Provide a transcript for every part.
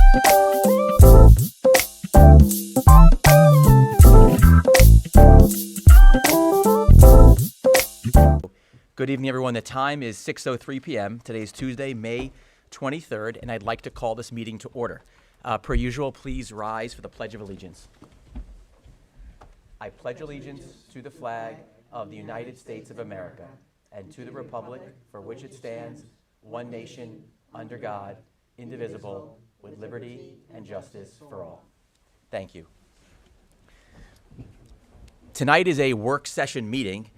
Good evening, everyone. The time is 6:03 p.m. Today is Tuesday, May 23rd, and I'd like to call this meeting to order. Per usual, please rise for the Pledge of Allegiance. I pledge allegiance to the flag of the United States of America and to the republic for which it stands, one nation, under God, indivisible, with liberty and justice for all. Thank you. Tonight is a work session meeting.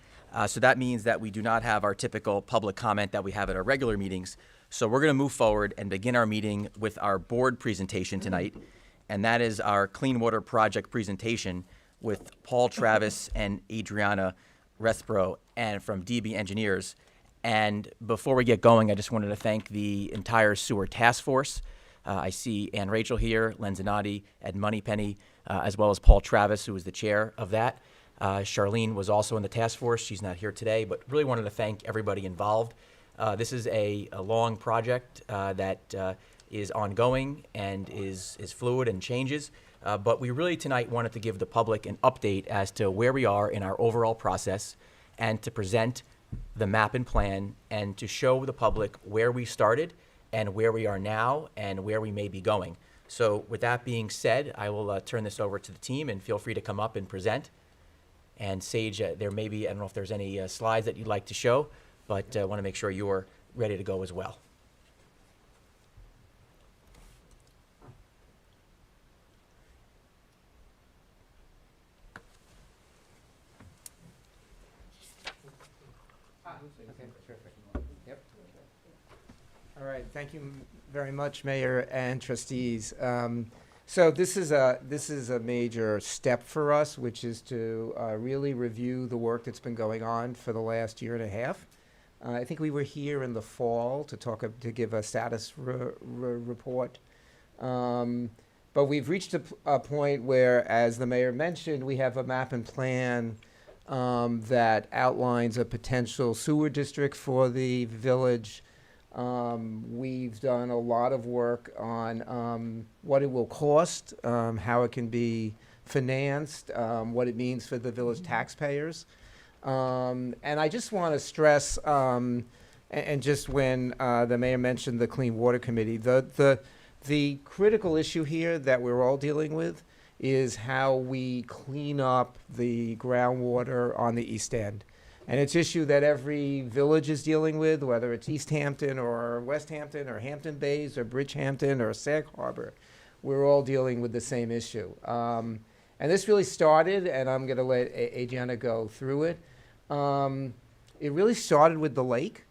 So that means that we do not have our typical public comment that we have at our regular meetings. So we're going to move forward and begin our meeting with our board presentation tonight. And that is our Clean Water Project presentation with Paul Travis and Adriana Respro and from DB Engineers. And before we get going, I just wanted to thank the entire sewer task force. I see Ann Rachel here, Len Zanotti, Ed Moneypenny, as well as Paul Travis, who is the chair of that. Charlene was also in the task force. She's not here today, but really wanted to thank everybody involved. This is a long project that is ongoing and is fluid and changes. But we really tonight wanted to give the public an update as to where we are in our overall process and to present the map and plan and to show the public where we started and where we are now and where we may be going. So with that being said, I will turn this over to the team and feel free to come up and present. And Sage, there may be, I don't know if there's any slides that you'd like to show, but I want to make sure you're ready to go as well. Okay, terrific. Yep. All right, thank you very much, Mayor and trustees. So this is a major step for us, which is to really review the work that's been going on for the last year and a half. I think we were here in the fall to give a status report, but we've reached a point where, as the mayor mentioned, we have a map and plan that outlines a potential sewer district for the village. We've done a lot of work on what it will cost, how it can be financed, what it means for the village taxpayers. And I just want to stress, and just when the mayor mentioned the Clean Water Committee, the critical issue here that we're all dealing with is how we clean up the groundwater on the East End. And it's an issue that every village is dealing with, whether it's East Hampton or West Hampton or Hampton Bays or Bridgehampton or Sag Harbor. We're all dealing with the same issue. And this really started, and I'm going to let Adriana go through it. It really started with the lake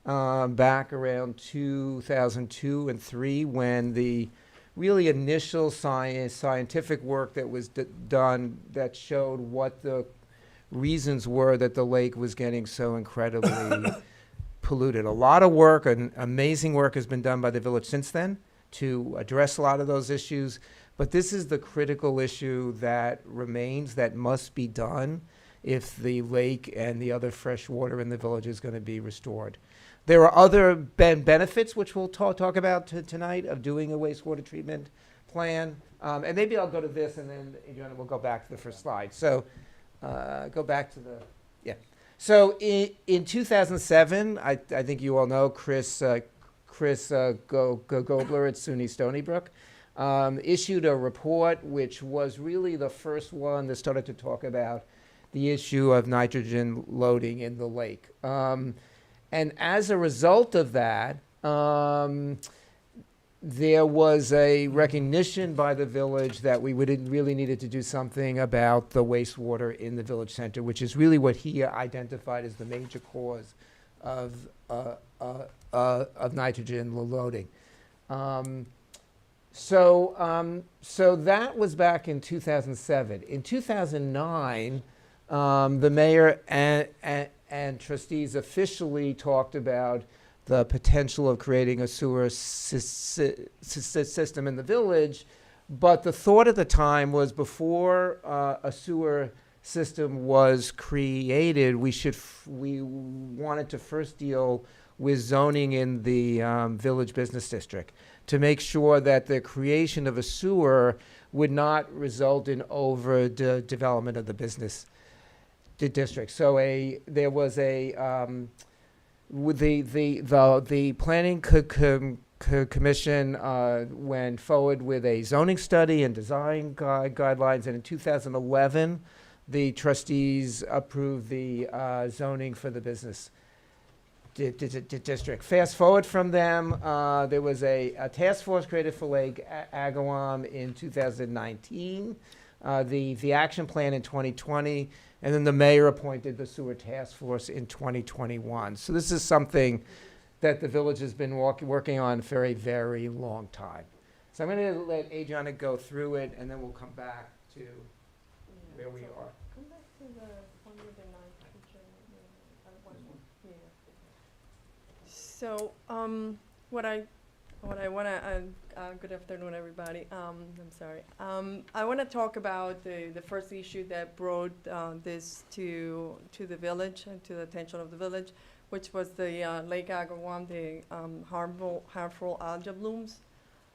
back around 2002 and 3 when the really initial scientific work that was done that showed what the reasons were that the lake was getting so incredibly polluted. A lot of work, and amazing work, has been done by the village since then to address a lot of those issues. But this is the critical issue that remains, that must be done if the lake and the other fresh water in the village is going to be restored. There are other benefits, which we'll talk about tonight, of doing a wastewater treatment plan. And maybe I'll go to this, and then Adriana will go back to the first slide. So go back to the, yeah. So in 2007, I think you all know Chris Gobler at SUNY Stony Brook issued a report which was really the first one that started to talk about the issue of nitrogen loading in the lake. And as a result of that, there was a recognition by the village that we really needed to do something about the wastewater in the village center, which is really what he identified as the major cause of nitrogen loading. So that was back in 2007. In 2009, the mayor and trustees officially talked about the potential of creating a sewer system in the village, but the thought at the time was before a sewer system was created, we wanted to first deal with zoning in the Village Business District to make sure that the creation of a sewer would not result in development of the business district. So there was with the planning commission went forward with a zoning study and design guidelines, and in 2011, the trustees approved the zoning for the business district. Fast forward from them, there was a task force created for Lake Agawam in 2019, the action plan in 2020, and then the mayor appointed the sewer task force in 2021. So this is something that the village has been working on for a very long time. So I'm going to let Adriana go through it, and then we'll come back to where we are. Come back to the one with the nitrogen. One more. Yeah. So, what I want to, good afternoon, everybody. I'm sorry. I want to talk about the first issue that brought this to the village and to the attention of the village, which was the Lake Agawam, the harmful algae blooms.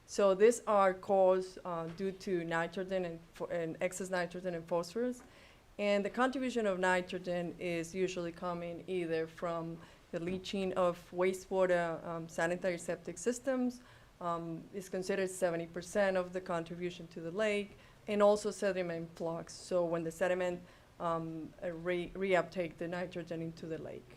So these are caused due to nitrogen and excess nitrogen and phosphorus. And the contribution of nitrogen is usually coming either from the leaching of wastewater sanitary septic systems. Is considered 70% of the contribution to the lake, and also sediment flux. So when the sediment reuptake the nitrogen into the lake.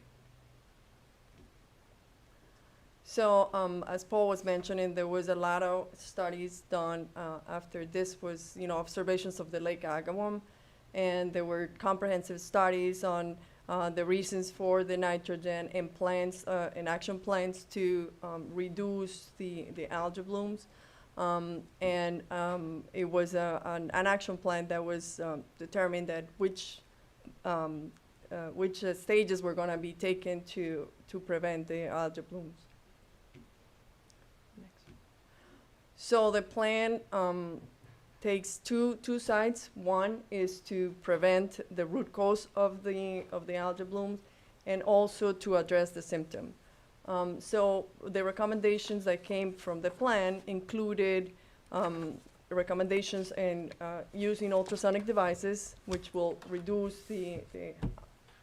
So as Paul was mentioning, there was a lot of studies done after this was, observations of the Lake Agawam, and there were comprehensive studies on the reasons for the nitrogen and plans and action plans to reduce the algae blooms. It was an action plan that was determined that which stages were going to be taken to prevent the algae blooms. Next. So the plan takes two sides. One is to prevent the root cause of the algae blooms, and also to address the symptom. So the recommendations that came from the plan included recommendations in using ultrasonic devices, which will reduce the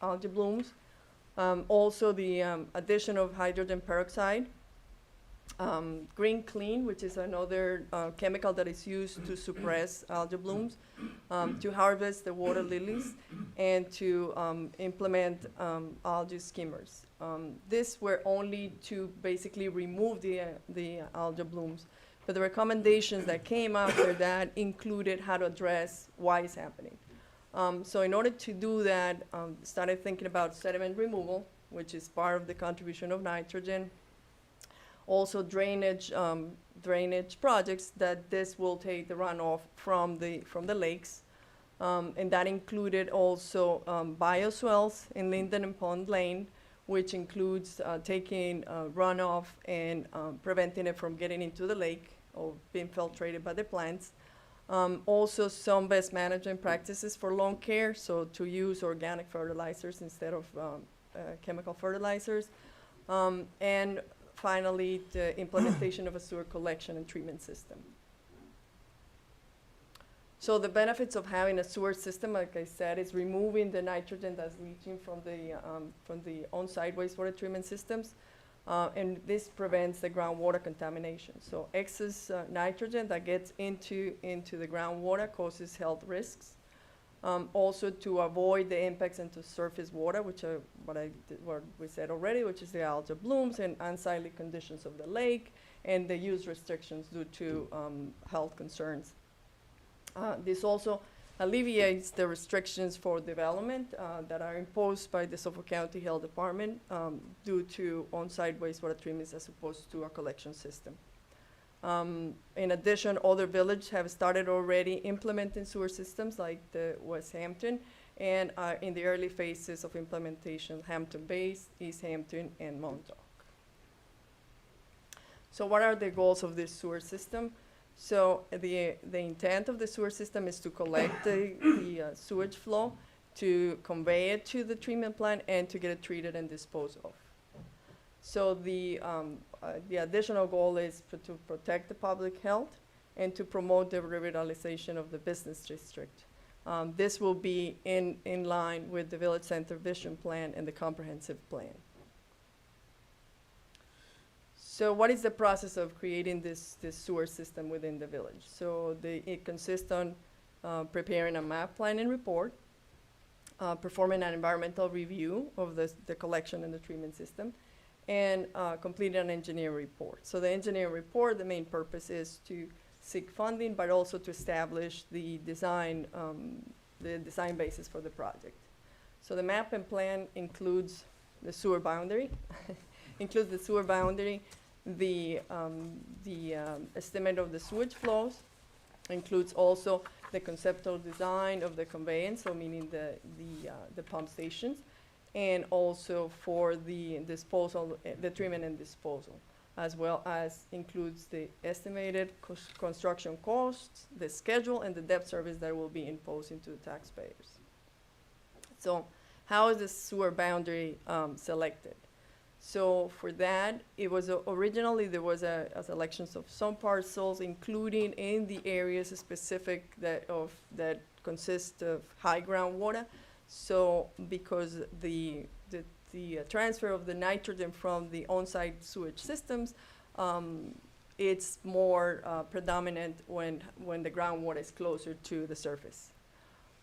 algae blooms. Also the addition of hydrogen peroxide. Green Clean, which is another chemical that is used to suppress algae blooms, to harvest the water lilies, and to implement algae skimmers. These were only to basically remove the algae blooms, but the recommendations that came after that included how to address why it's happening. So in order to do that, started thinking about sediment removal, which is part of the contribution of nitrogen. Also drainage projects that this will take the runoff from the lakes, and that included also bioswales in Linden and Pond Lane, which includes taking runoff and preventing it from getting into the lake or being filtrated by the plants. Also some best management practices for lawn care, so to use organic fertilizers instead of chemical fertilizers, and finally, the implementation of a sewer collection and treatment system. So the benefits of having a sewer system, like I said, is removing the nitrogen that's leaching from the on-site wastewater treatment systems, and this prevents the groundwater contamination. So excess nitrogen that gets into the groundwater causes health risks. Also to avoid the impacts into surface water, which are what we said already, which is the algae blooms and unsightly conditions of the lake, and the use restrictions due to health concerns. This also alleviates the restrictions for development that are imposed by the Suffolk County Health Department due to on-site wastewater treatments as opposed to a collection system. In addition, other villages have started already implementing sewer systems like the West Hampton, and are in the early phases of implementation, Hampton Bays, East Hampton, and Montauk. So what are the goals of this sewer system? So the intent of the sewer system is to collect the sewage flow, to convey it to the treatment plant, and to get it treated and disposed of. So the additional goal is to protect the public health and to promote the revitalization of the business district. This will be in line with the Village Center Vision Plan and the Comprehensive Plan. So what is the process of creating this sewer system within the village? So it consists on preparing a map plan and report, performing an environmental review of the collection and the treatment system, and completing an engineering report. So the engineering report, the main purpose is to seek funding, but also to establish the design basis for the project. So the map and plan includes the sewer boundary, the estimate of the sewage flows, includes also the conceptual design of the conveyance, so meaning the pump stations, and also for the disposal, the treatment and disposal, as well as includes the estimated construction costs, the schedule, and the debt service that will be imposed into the taxpayers. So how is the sewer boundary selected? So for that, it was originally there was a selections of some parcels, including in the areas specific that consist of high groundwater. So because the transfer of the nitrogen from the on-site sewage systems, it's more predominant when the groundwater is closer to the surface.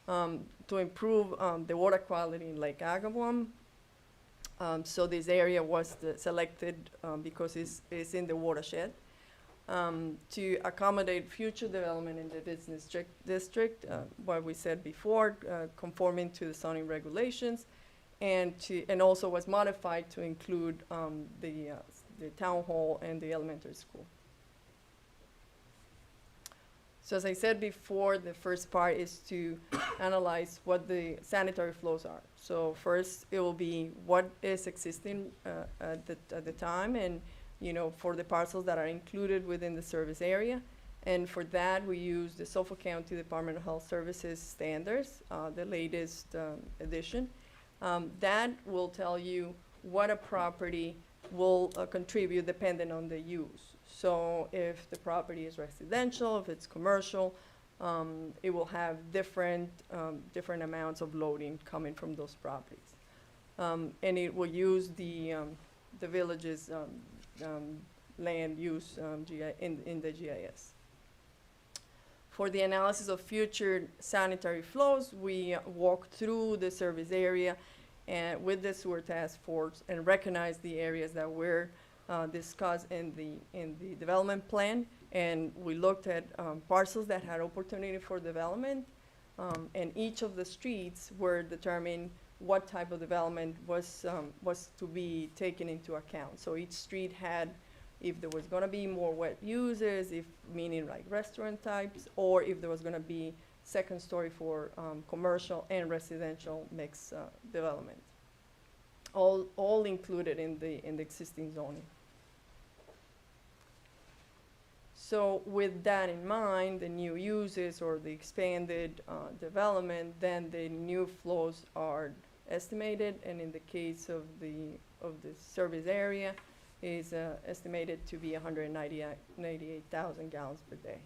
To improve the water quality in Lake Agawam, so this area was selected because it's in the watershed. To accommodate future development in the business district, what we said before, conforming to the zoning regulations, and also was modified to include the town hall and the elementary school. So as I said before, the first part is to analyze what the sanitary flows are. So first, it will be what is existing at the time, and for the parcels that are included within the service area. And for that, we use the Suffolk County Department of Health Services standards, the latest edition. That will tell you what a property will contribute depending on the use. So if the property is residential, if it's commercial, it will have different amounts of loading coming from those properties. And it will use the village's land use in the GIS. For the analysis of future sanitary flows, we walk through the service area and with the sewer task force and recognize the areas that were discussed in the development plan. And we looked at parcels that had opportunity for development, and each of the streets were determined what type of development was to be taken into account. So each street had, if there was gonna be more wet uses, meaning like restaurant types, or if there was gonna be second story for commercial and residential mixed development. All included in the existing zoning. So with that in mind, the new uses or the expanded development, then the new flows are estimated, and in the case of the service area, is estimated to be 198,000 gallons per day.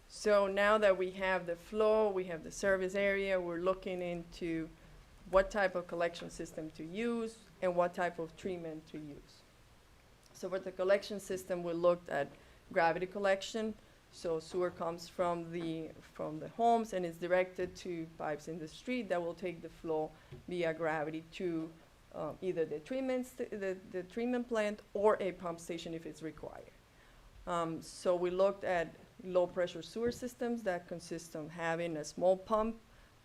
So now that we have the flow, we have the service area, we're looking into what type of collection system to use and what type of treatment to use. So for the collection system, we looked at gravity collection. So sewer comes from the homes and is directed to pipes in the street that will take the flow via gravity to either the treatment plant or a pump station if it's required. So we looked at low pressure sewer systems that consist of having a small pump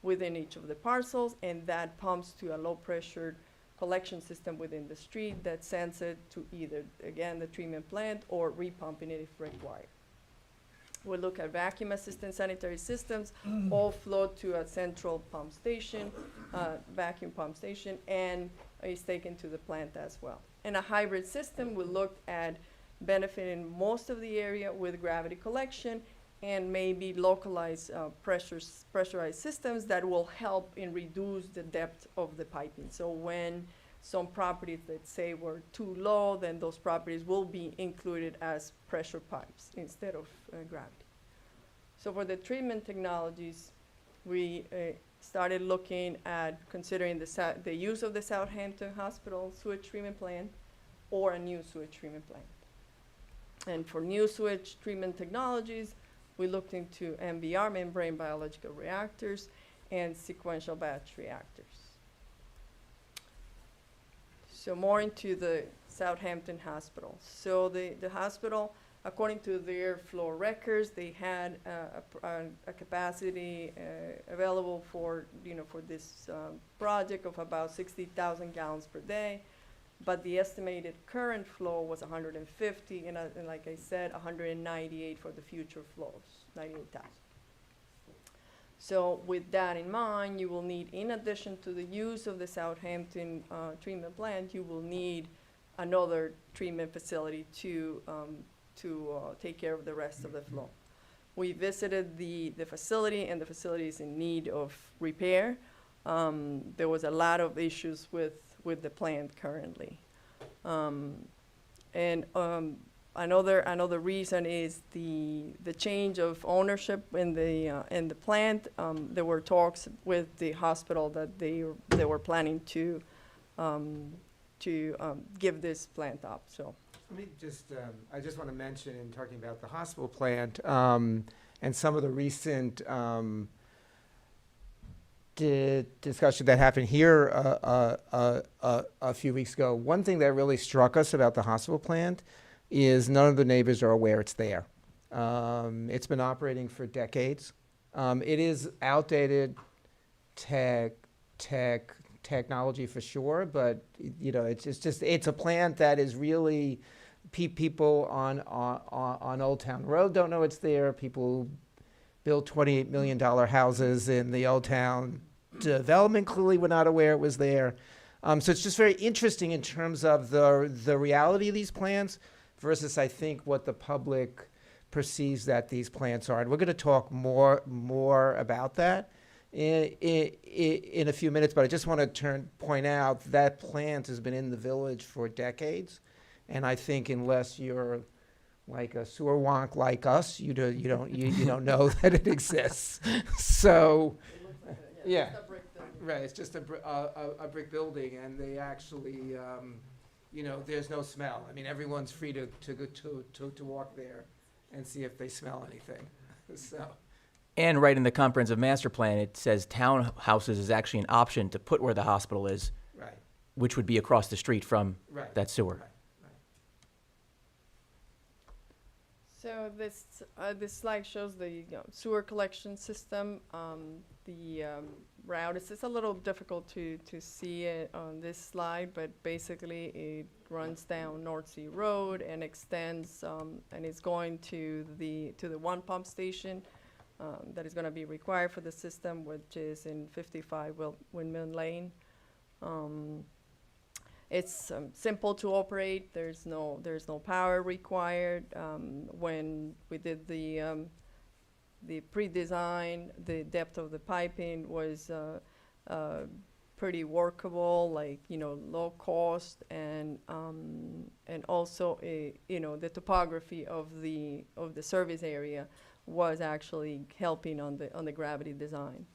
within each of the parcels, and that pumps to a low pressure collection system within the street that sends it to either, again, the treatment plant or repumping it if required. We look at vacuum assisted sanitary systems, all flow to a central pump station, vacuum pump station, and is taken to the plant as well. In a hybrid system, we looked at benefiting most of the area with gravity collection and maybe localized pressurized systems that will help in reduce the depth of the piping. So when some properties that say were too low, then those properties will be included as pressure pipes instead of gravity. So for the treatment technologies, we started looking at considering the use of the Southampton Hospital sewage treatment plant or a new sewage treatment plant. And for new sewage treatment technologies, we looked into MBR, membrane biological reactors, and sequential batch reactors. So more into the Southampton Hospital. So the hospital, according to their floor records, they had a capacity available for, for this project of about 60,000 gallons per day. But the estimated current flow was 150, and like I said, 198 for the future flows, 98,000. So with that in mind, you will need, in addition to the use of the Southampton treatment plant, you will need another treatment facility to take care of the rest of the flow. We visited the facility, and the facility is in need of repair. There was a lot of issues with the plant currently. Another reason is the change of ownership in the plant. There were talks with the hospital that they were planning to give this plant up. So Let me just, I just want to mention in talking about the hospital plant and some of the recent discussion that happened here a few weeks ago. One thing that really struck us about the hospital plant is none of the neighbors are aware it's there. It's been operating for decades. It is outdated technology for sure, but it's a plant that is really people on Old Town Road don't know it's there. People built $28 million houses in the Old Town development clearly were not aware it was there. So it's just very interesting in terms of the reality of these plants versus, I think, what the public perceives that these plants are. And we're going to talk more about that in a few minutes, but I just want to point out that plant has been in the village for decades, and I think unless you're like a sewer wonk like us, you don't know that it exists. So, yeah, right. It's just a brick building, and they actually, there's no smell. I mean, everyone's free to walk there and see if they smell anything. So. And right in the comprehensive master plan, it says townhouses is actually an option to put where the hospital is, Right. which would be across the street from Right. that sewer. Right. So this slide shows the sewer collection system. The route is just a little difficult to see it on this slide, but basically it runs down North Sea Road and extends and is going to the one pump station that is going to be required for the system, which is in 55 Windmill Lane. It's simple to operate. There's no power required. When we did the pre-design, the depth of the piping was pretty workable, low cost, and also the topography of the service area was actually helping on the gravity design.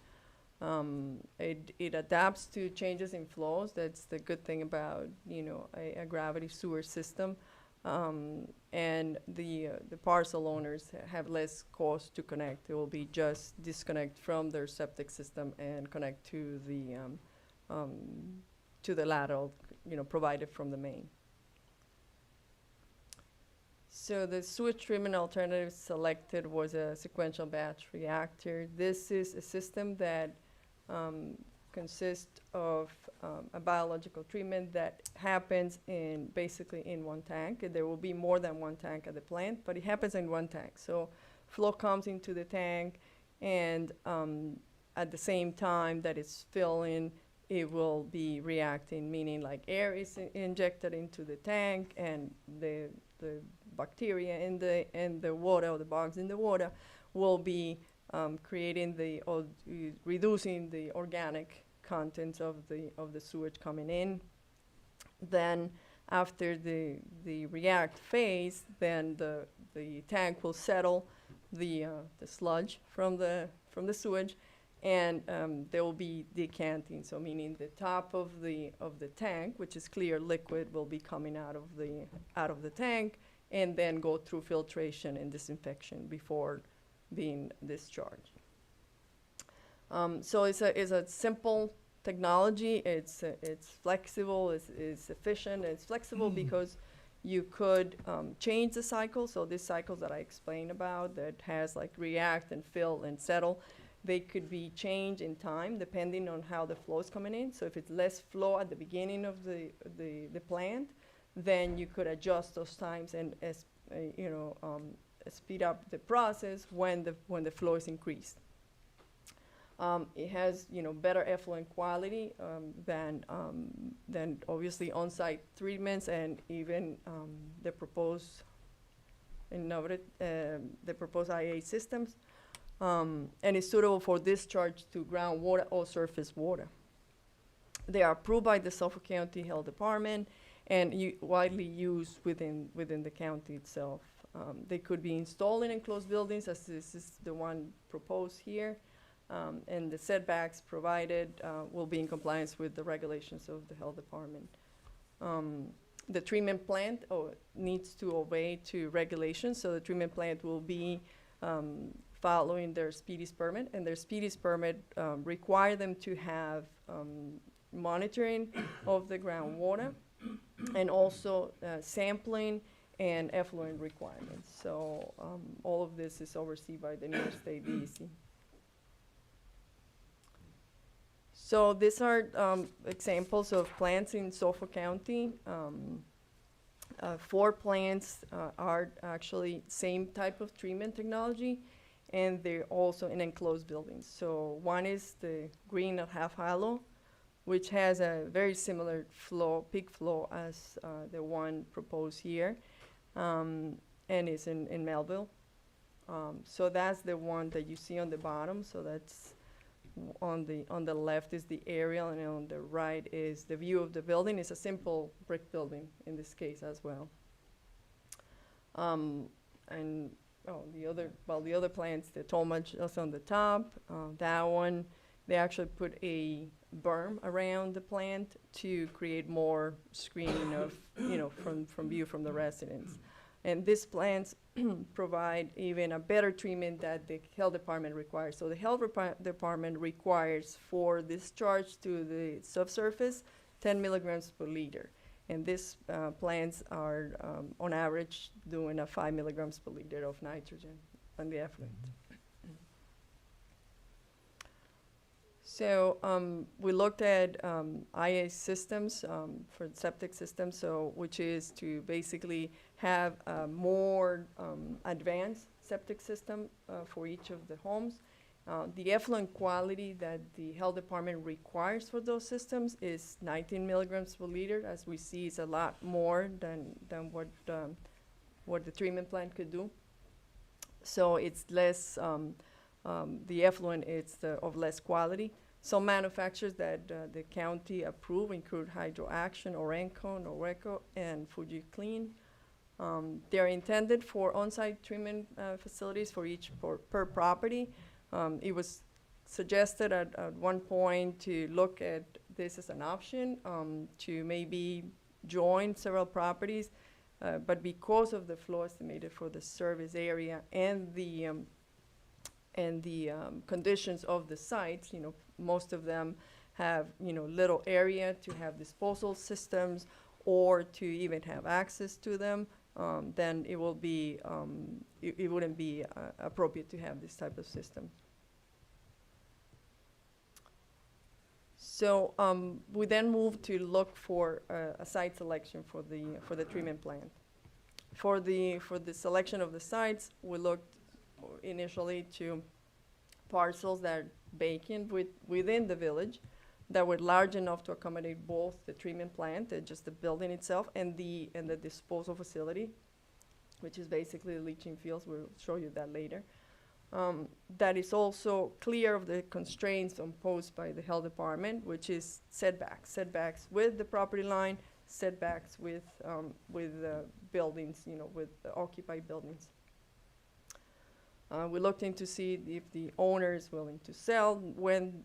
It adapts to changes in flows. That's the good thing about a gravity sewer system, and the parcel owners have less cost to connect. It will be just disconnect from their septic system and connect to the lateral provided from the main. So the sewage treatment alternative selected was a sequential batch reactor. This is a system that consists of a biological treatment that happens basically in one tank. There will be more than one tank at the plant, but it happens in one tank. So flow comes into the tank, and at the same time that it's filling, it will be reacting, meaning like air is injected into the tank, and the bacteria in the water, or the bugs in the water, will be reducing the organic contents of the sewage coming in. Then after the react phase, then the tank will settle the sludge from the sewage, and there will be decanting. So meaning the top of the tank, which is clear liquid, will be coming out of the tank, and then go through filtration and disinfection before being discharged. So it's a simple technology. It's flexible. It's efficient. It's flexible because you could change the cycle. So these cycles that I explained about that has like react and fill and settle, they could be changed in time depending on how the flow is coming in. So if it's less flow at the beginning of the plant, then you could adjust those times and speed up the process when the flow is increased. It has better effluent quality than obviously on-site treatments, and even the proposed IA systems, and is suitable for discharge to groundwater or surface water. They are approved by the Suffolk County Health Department and widely used within the county itself. They could be installed in enclosed buildings, as this is the one proposed here. And the setbacks provided will be in compliance with the regulations of the health department. The treatment plant needs to obey to regulations, so the treatment plant will be following their speedies permit, and their speedies permit require them to have monitoring of the groundwater and also sampling and effluent requirements. So all of this is overseen by the New York State DEC. So these are examples of plants in Suffolk County. 4 plants are actually same type of treatment technology, and they're also in enclosed buildings. So one is the green at Half Hollow, which has a very similar peak flow as the one proposed here, and it's in Melville. So that's the one that you see on the bottom. So that's on the left is the aerial, and on the right is the view of the building. It's a simple brick building in this case as well. The other plants, the Tolmage is on the top. That one, they actually put a berm around the plant to create more screening of, from view from the residents. And these plants provide even a better treatment that the health department requires. So the health department requires for discharge to the subsurface 10 milligrams per liter. And these plants are, on average, doing a 5 milligrams per liter of nitrogen on the effluent. So we looked at IA systems for septic systems, which is to basically have a more advanced septic system for each of the homes. The effluent quality that the health department requires for those systems is 19 milligrams per liter. As we see, it's a lot more than what the treatment plant could do. So it's less, the effluent is of less quality. Some manufacturers that the county approve include HydroAction, Orenco, Noreco, and FujiClean. They're intended for on-site treatment facilities per property. It was suggested at one point to look at this as an option to maybe join several properties, but because of the flow estimated for the service area and the conditions of the sites, most of them have little area to have disposal systems or to even have access to them, then it will be it wouldn't be appropriate to have this type of system. So we then moved to look for a site selection for the treatment plant. For the selection of the sites, we looked initially to parcels that are vacant within the village that were large enough to accommodate both the treatment plant, just the building itself, and the disposal facility, which is basically the leaching fields. We'll show you that later. That is also clear of the constraints imposed by the health department, which is setbacks with the property line, setbacks with buildings, with occupied buildings. We looked into see if the owner is willing to sell. When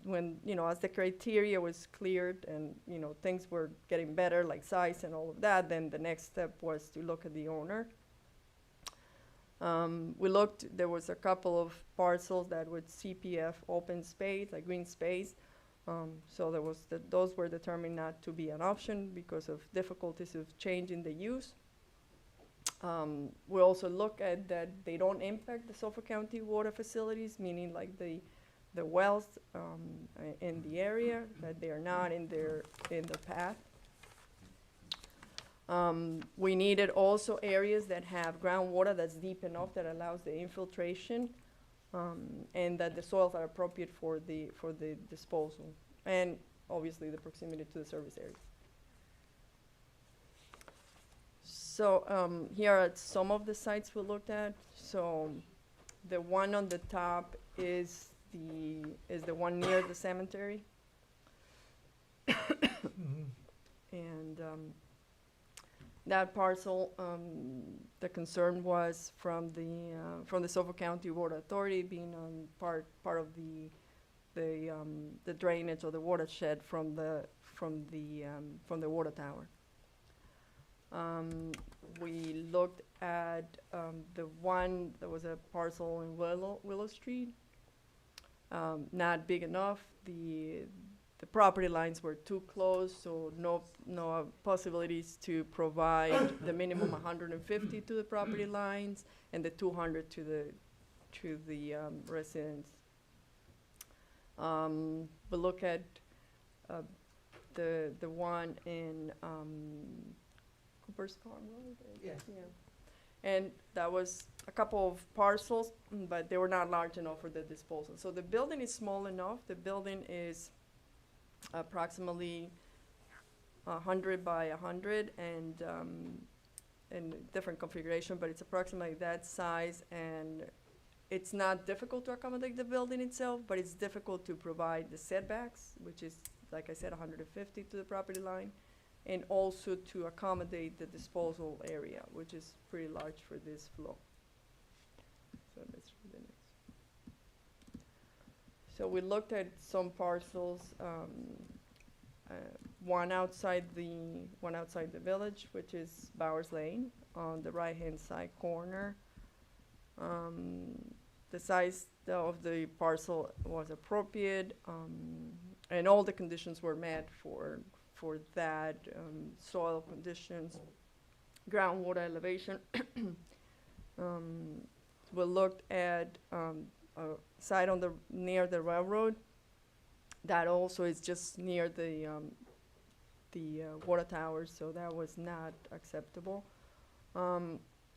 as the criteria was cleared and things were getting better, like size and all of that, then the next step was to look at the owner. We looked. There was a couple of parcels that would CPF open space, like green space. So those were determined not to be an option because of difficulties of changing the use. We also look at that they don't impact the Suffolk County water facilities, meaning like the wells in the area, that they are not in the path. We needed also areas that have groundwater that's deep enough that allows the infiltration, and that the soils are appropriate for the disposal, and obviously the proximity to the service area. So here are some of the sites we looked at. So the one on the top is the one near the cemetery. And that parcel, the concern was from the Suffolk County Water Authority being on part of the drainage or the watershed from the water tower. We looked at the one, there was a parcel in Willow Street, not big enough. The property lines were too close, so no possibilities to provide the minimum 150 to the property lines and the 200 to the residents. We look at the one in Cooper's Farm Road. Yeah. And that was a couple of parcels, but they were not large enough for the disposal. So the building is small enough. The building is approximately 100 by 100 and different configuration, but it's approximately that size, and it's not difficult to accommodate the building itself, but it's difficult to provide the setbacks, which is, like I said, 150 to the property line, and also to accommodate the disposal area, which is pretty large for this flow. So let's read the next. So we looked at some parcels, one outside the village, which is Bowers Lane on the right-hand side corner. The size of the parcel was appropriate, and all the conditions were met for that, soil conditions, groundwater elevation. We looked at a site near the railroad that also is just near the water towers, so that was not acceptable.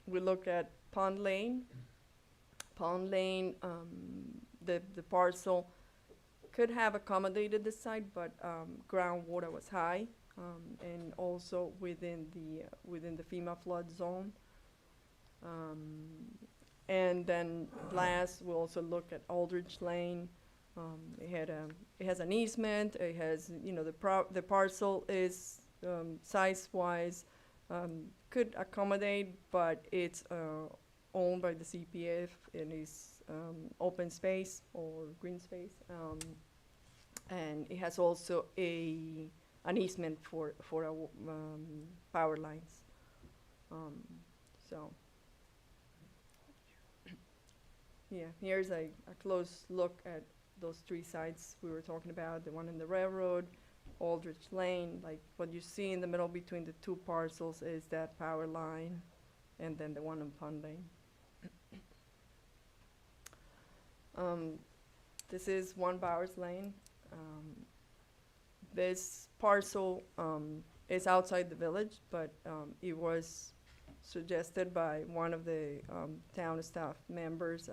We looked at Pond Lane. Pond Lane, the parcel could have accommodated the site, but groundwater was high, and also within the FEMA flood zone. And then last, we'll also look at Aldrich Lane. It has an easement. It has, the parcel is size-wise could accommodate, but it's owned by the CPF and is open space or green space, and it has also an easement for power lines. So. Yeah, here's a close look at those three sites we were talking about, the one in the railroad, Aldrich Lane. Like what you see in the middle between the two parcels is that power line, and then the one in Pond Lane. This is One Bowers Lane. This parcel is outside the village, but it was suggested by one of the town staff members.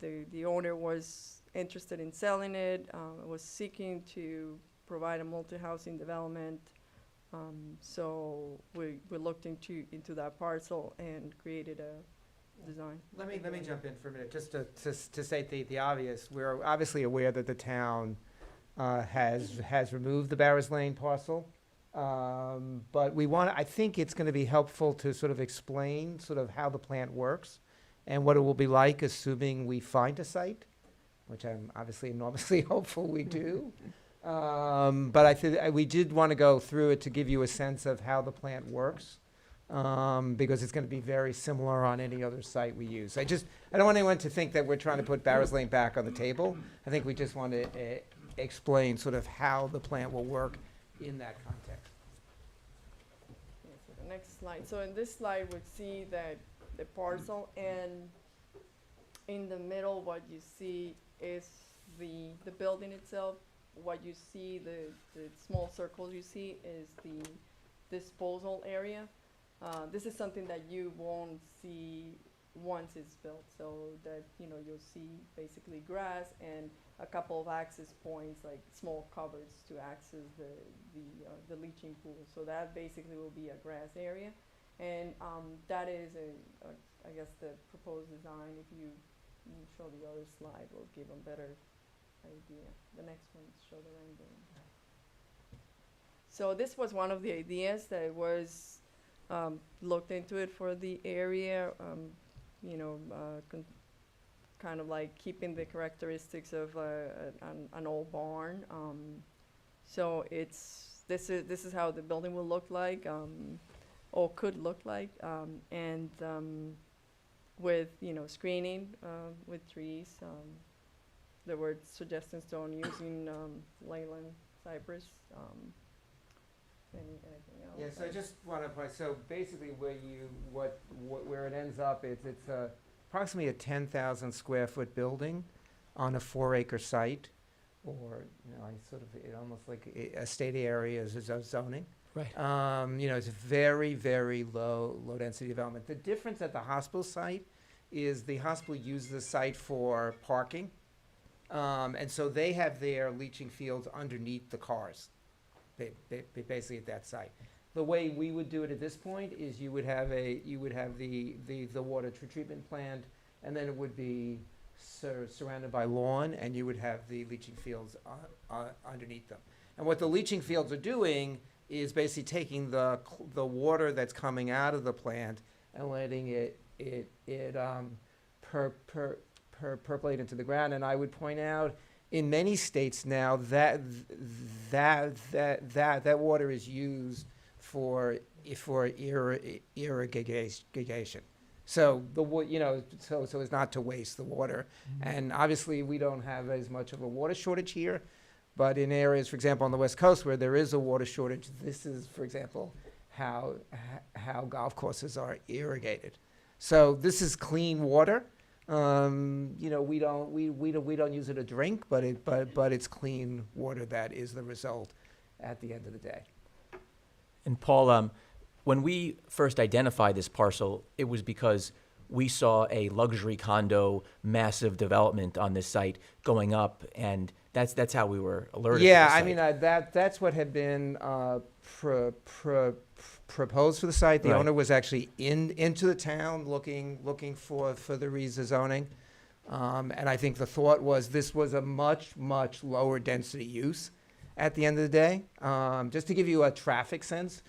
The owner was interested in selling it, was seeking to provide a multi-housing development. So we looked into that parcel and created a design. Let me jump in for a minute, just to state the obvious. We're obviously aware that the town has removed the Barrows Lane parcel. But I think it's going to be helpful to sort of explain sort of how the plant works and what it will be like, assuming we find a site, which I'm obviously enormously hopeful we do. But I think we did want to go through it to give you a sense of how the plant works, because it's going to be very similar on any other site we use. I don't want anyone to think that we're trying to put Barrows Lane back on the table. I think we just want to explain sort of how the plant will work in that context. Yeah, so the next slide. So in this slide, we'd see that the parcel, and in the middle, what you see is the building itself. What you see, the small circles you see, is the disposal area. This is something that you won't see once it's built, so that, you'll see basically grass and a couple of access points, like small cupboards to access the leaching pool. So that basically will be a grass area. And that is I guess the proposed design. If you show the other slide, will give them better idea. The next one, show the rendering. So this was one of the ideas that was looked into it for the area, kind of like keeping the characteristics of an old barn. So this is how the building will look like, or could look like, and with screening with trees. There were suggestions on using Leyland cypress. Anything else? Yeah, so I just want to point, so basically where it ends up is it's approximately a 10,000 square foot building on a 4-acre site, or, it almost like a state area is zoning. Right. It's a very, very low density development. The difference at the hospital site is the hospital uses the site for parking. And so they have their leaching fields underneath the cars, basically at that site. The way we would do it at this point is you would have the water treatment plant, and then it would be surrounded by lawn, and you would have the leaching fields underneath them. And what the leaching fields are doing is basically taking the water that's coming out of the plant and letting it percolate into the ground. And I would point out, in many states now, that water is used for irrigation. So so as not to waste the water. And obviously we don't have as much of a water shortage here, but in areas, for example, on the West Coast where there is a water shortage, this is, for example, how golf courses are irrigated. So this is clean water. We don't use it to drink, but it's clean water that is the result at the end of the day. And Paul, when we first identified this parcel, it was because we saw a luxury condo, massive development on this site going up, and that's how we were alerted. Yeah, to the I site. mean that's what had been proposed for the site. The Right. owner was actually into the town looking for the rezoning, and I think the thought was this was a much lower density use at the end of the day. Just to give you a traffic sense,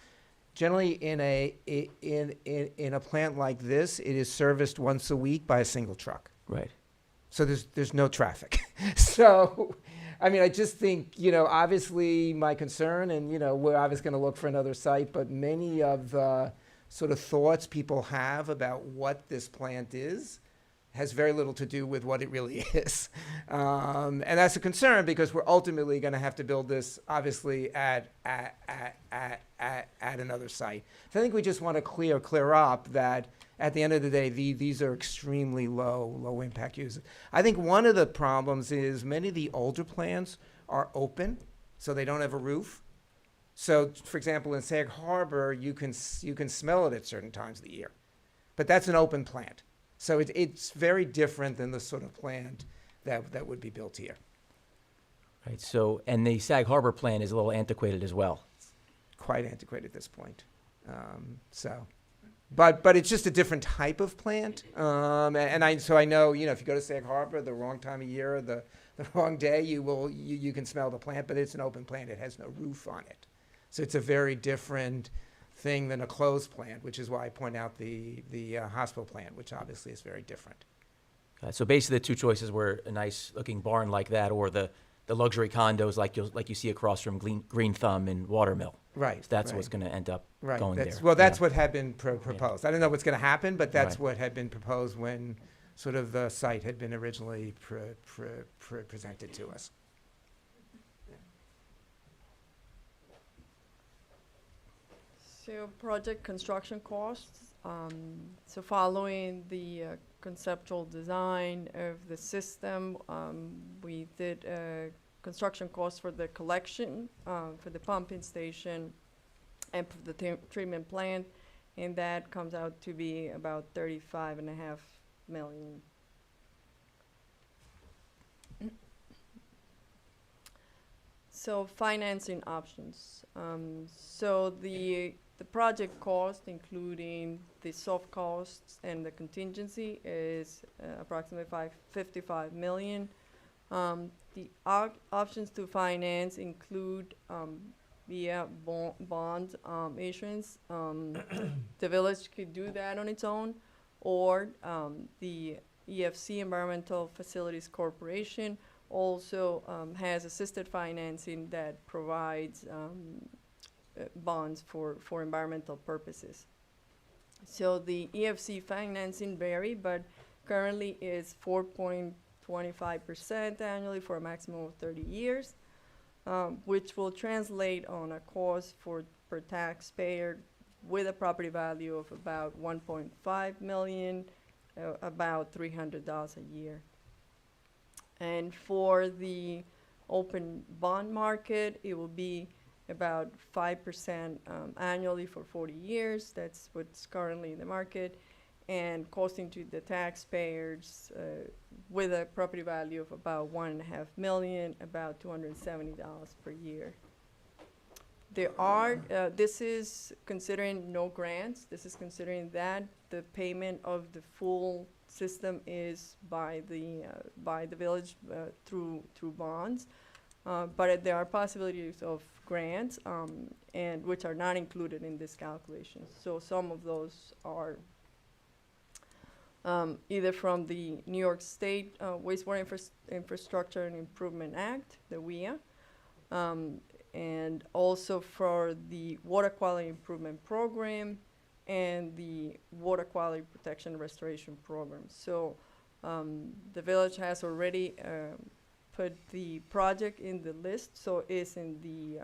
generally in a plant like this, it is serviced once a week by a single truck. Right. So there's no traffic. So, I mean, I just think, obviously my concern, and, we're obviously going to look for another site, but many of the sort of thoughts people have about what this plant is has very little to do with what it really is. And that's a concern because we're ultimately going to have to build this, obviously, at another site. So I think we just want to clear up that at the end of the day, these are extremely low impact uses. I think one of the problems is many of the older plants are open, so they don't have a roof. So, for example, in Sag Harbor, you can smell it at certain times of the year, but that's an open plant. So it's very different than the sort of plant that would be built here. Right. So, and the Sag Harbor plan is a little antiquated as well. Quite antiquated at this point. But it's just a different type of plant. And I know, if you go to Sag Harbor, the wrong time of year, the wrong day, you can smell the plant, but it's an open plant. It has no roof on it. So it's a very different thing than a closed plant, which is why I point out the hospital plant, which obviously is very different. So basically, the two choices were a nice-looking barn like that, or the luxury condos like you see across from Green Thumb and Watermill. Right. So that's right. what's going to end up Right. going That's, there. well, that's Yeah. what had been proposed. I don't know what's going to happen, but that's Right. what had been proposed when sort of the site had been originally presented to us. So project construction costs, so following the conceptual design of the system, we did construction costs for the collection, for the pumping station, and for the treatment plant, and that comes out to be about 35.5 million. So financing options. So the project cost, including the soft costs and the contingency, is approximately 55 million. The options to finance include via bond issuance. The village could do that on its own, or the EFC, Environmental Facilities Corporation, also has assisted financing that provides bonds for environmental purposes. So the EFC financing vary, but currently is 4.25% annually for a maximum of 30 years, which will translate on a cost per taxpayer with a property value of about 1.5 million, about $300 a year. And for the open bond market, it will be about 5% annually for 40 years. That's what's currently in the market, and costing to the taxpayers with a property value of about 1.5 million, about $270 per year. There are, this is considering no grants. This is considering that the payment of the full system is by the village through bonds, but there are possibilities of grants, and which are not included in this calculation. So some of those are either from the New York State Wastewater Infrastructure and Improvement Act, the WIA, and also for the Water Quality Improvement Program and the Water Quality Protection and Restoration Program. So the village has already put the project in the list, so it's in the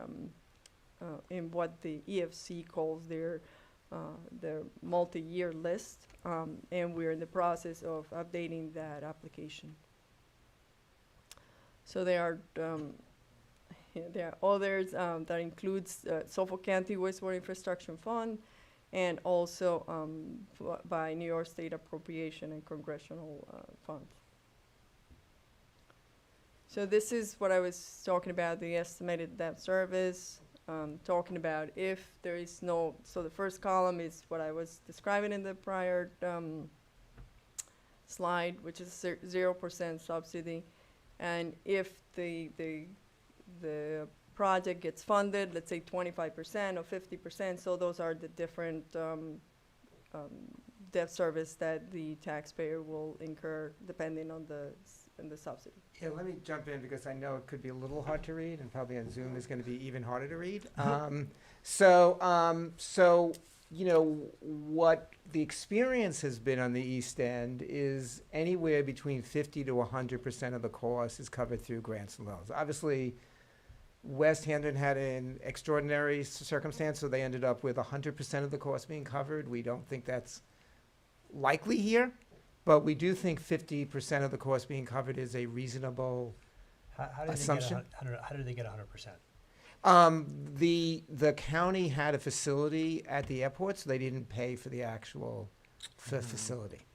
in what the EFC calls their multi-year list, and we're in the process of updating that application. So there are others that includes Suffolk County Wastewater Infrastructure Fund, and also by New York State appropriation and congressional funds. So this is what I was talking about, the estimated debt service, talking about if there is no, so the first column is what I was describing in the prior slide, which is 0% subsidy. And if the project gets funded, let's say 25% or 50%, so those are the different debt service that the taxpayer will incur depending on the subsidy. Yeah, let me jump in because I know it could be a little hard to read, and probably on Zoom is going to be even harder to read. So you know, what the experience has been on the East End is anywhere between 50 to 100% of the cost is covered through grants and loans. Obviously, West Hampton had an extraordinary circumstance, so they ended up with 100% of the cost being covered. We don't think that's likely here, but we do think 50% of the cost being covered is a reasonable assumption. How did they get 100%? The county had a facility at the airport, so they didn't pay for the actual facility.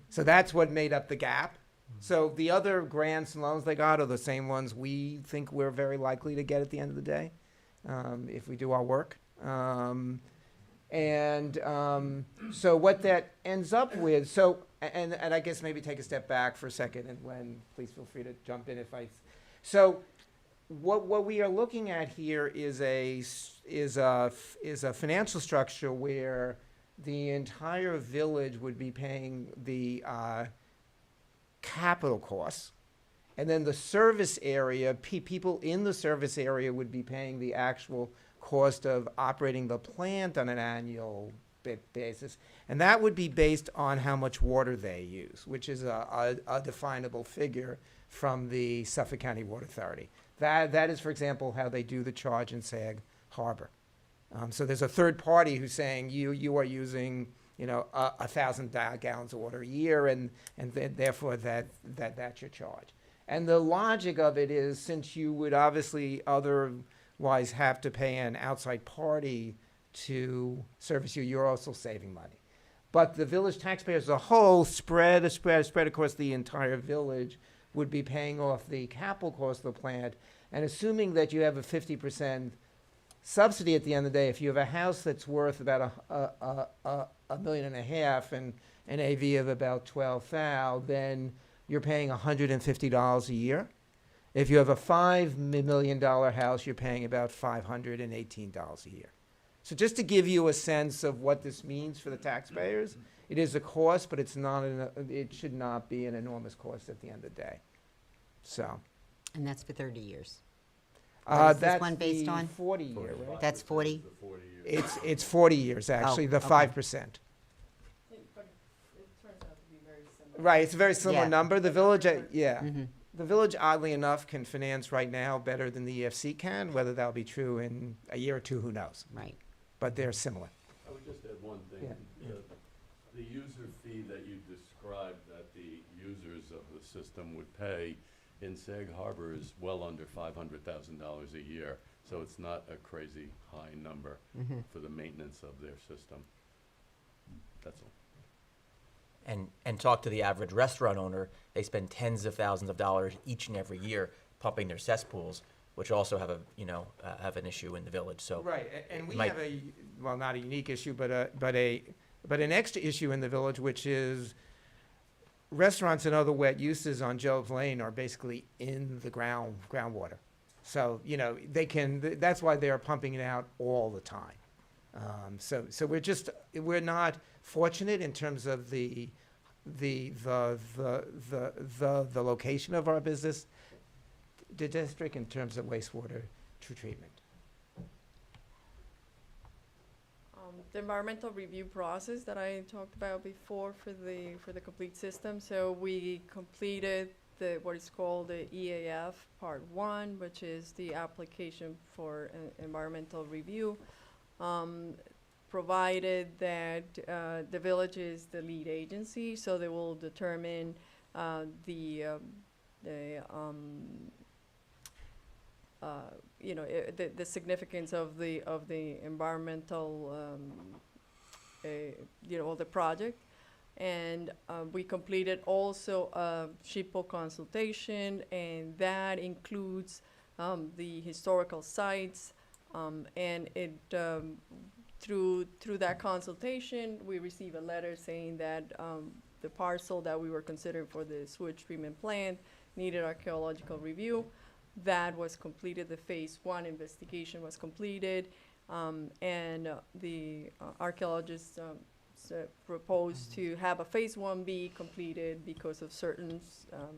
So that's what made up the gap. So the other grants and loans they got are the same ones we think we're very likely to get at the end of the day, if we do our work. So what that ends up with, and I guess maybe take a step back for a second, and please feel free to jump in if so what we are looking at here is a financial structure where the entire village would be paying the capital costs, and then the service area, people in the service area would be paying the actual cost of operating the plant on an annual basis, and that would be based on how much water they use, which is a definable figure from the Suffolk County Water Authority. That is, for example, how they do the charge in Sag Harbor. So there's a third party who's saying you are using 1,000 gallons of water a year, and therefore that's your charge. And the logic of it is, since you would obviously otherwise have to pay an outside party to service you, you're also saving money. But the village taxpayers as a whole, spread across the entire village, would be paying off the capital cost of the plant. And assuming that you have a 50% subsidy at the end of the day, if you have a house that's worth about $1.5 million and an AV of about 12,000, then you're paying $150 a year. If you have a $5 million house, you're paying about $518 a year. So just to give you a sense of what this means for the taxpayers, it is a cost, but it should not be an enormous cost at the end of the day. So. And that's for 30 years. What is this That's one based the on? 40 year, right? That's 40? It's 40 years, actually, the okay. 5%. But it turns out to be very similar. Right, it's a very similar Yeah. number. The village, yeah. Mhm. The village, oddly enough, can finance right now better than the EFC can. Whether that'll be true in a year or two, who knows? Right. But they're similar. I would just add one thing. Yeah. The user fee that you described that the users of the system would pay in Sag Harbor is well under $500,000 a year. So it's not a crazy high number for the maintenance of their system. That's all. And talk to the average restaurant owner, they spend tens of thousands of dollars each and every year pumping their cesspools, which also have have an issue in the village. So Right, and we might- have well, not a unique issue, but an extra issue in the village, which is restaurants and other wet uses on Job's Lane are basically in the groundwater. So, that's why they're pumping it out all the time. So we're not fortunate in terms of the location of our business district in terms of wastewater treatment. The environmental review process that I talked about before for the complete system. So we completed what is called the EAF Part 1, which is the application for environmental review. Provided that the village is the lead agency, so they will determine the significance of the environmental the project. And we completed also a SHPO consultation, and that includes the historical sites, and it through that consultation we received a letter saying that the parcel that we were considering for the sewage treatment plant needed archaeological review. That was completed. The phase 1 investigation was completed, and the archaeologists proposed to have a phase 1B completed because of certain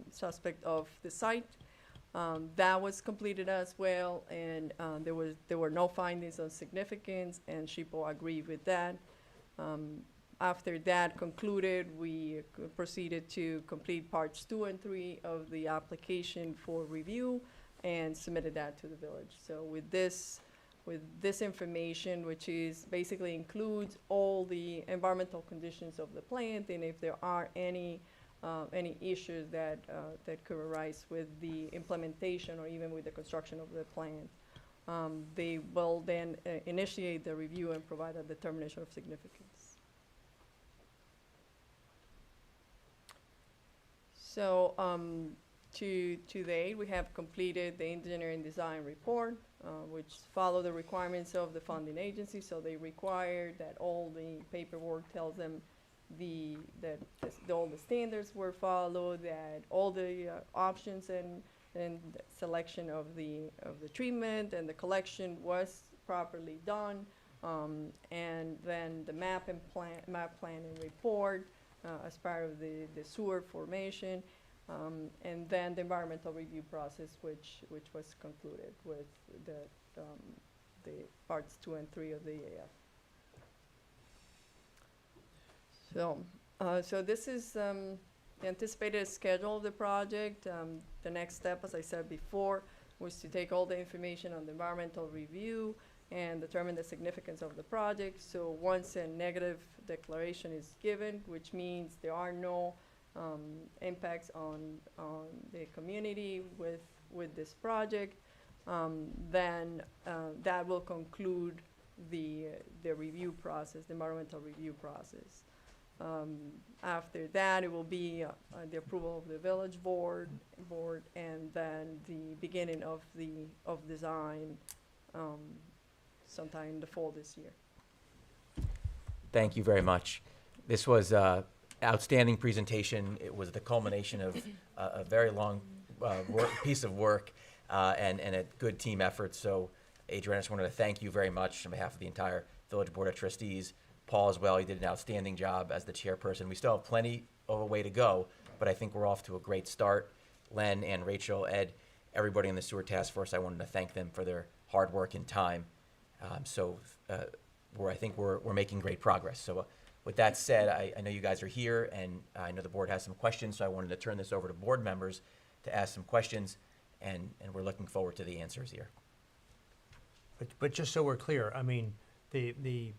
suspect of the site. That was completed as well, and there were no findings of significance, and SHPO agreed with that. After that concluded, we proceeded to complete parts 2 and 3 of the application for review and submitted that to the village. So with this information, which is basically includes all the environmental conditions of the plant, and if there are any issues that could arise with the implementation or even with the construction of the plant, they will then initiate the review and provide a determination of significance. So to date, we have completed the engineering design report, which follow the requirements of the funding agency. So they require that all the paperwork tells them all the standards were followed, that all the options and and the selection of the treatment and the collection was properly done. And then the map plan and report as part of the sewer formation. And then the environmental review process, which was concluded with the parts 2 and 3 of the EAF. So this is the anticipated schedule of the project. The next step, as I said before, was to take all the information on the environmental review and determine the significance of the project. So once a negative declaration is given, which means there are no impacts on the community with this project, then that will conclude the review process, the environmental review process. After that, it will be the approval of the village board, and then the beginning of design sometime in the fall this year. Thank you very much. This was an outstanding presentation. It was the culmination of a very long piece of work and a good team effort. So, Adrian, I just wanted to thank you very much on behalf of the entire Village Board of Trustees. Paul as well, you did an outstanding job as the chairperson. We still have plenty of a way to go, but I think we're off to a great start. Len and Rachel, Ed, everybody in the sewer task force, I wanted to thank them for their hard work and time. I think we're making great progress. So with that said, I know you guys are here, and I know the board has some questions, so I wanted to turn this over to board members to ask some questions, and we're looking forward to the answers here. But just so we're clear, I mean, the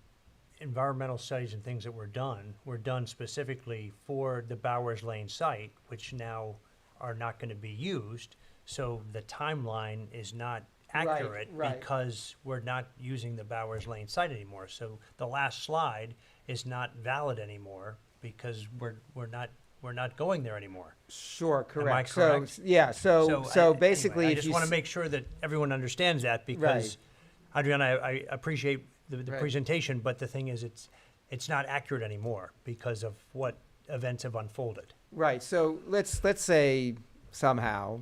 environmental studies and things that were done specifically for the Bowers Lane site, which now are not going to be used. So the timeline is not accurate right. because we're not using the Bowers Lane site anymore. So the last slide is not valid anymore because we're not going there anymore. Sure, correct. Am I correct? So, yeah, so basically, anyway, I if just you want to make sure that everyone understands that because, Adriana, I appreciate the Right. presentation, but the thing is, it's not accurate anymore because of what events have unfolded. Right, so let's say somehow,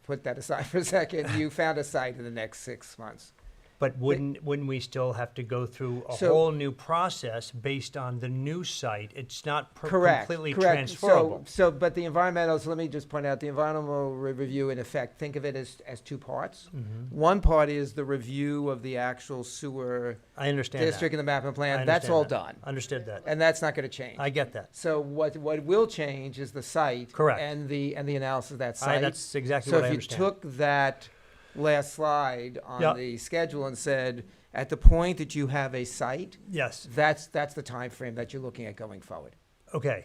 put that aside for a second, you found a site in the next 6 months. But wouldn't we still have to go through a So- whole new process based on the new site? It's not Correct, completely correct. transferable. But the environmentals, let me just point out, the environmental review, in effect, think of it as 2 parts. Mm-hmm. One part is the review of the actual sewer I understand district that. and the mapping I plan. That's all understand done. that. Understood that. And that's not gonna change. I get that. So what will change is the site. Correct. And the analysis of that site. That's exactly So what I if you understand. took that last slide on Yep. the schedule and said, at the point that you have a site, Yes. that's the time frame that you're looking at going forward. Okay,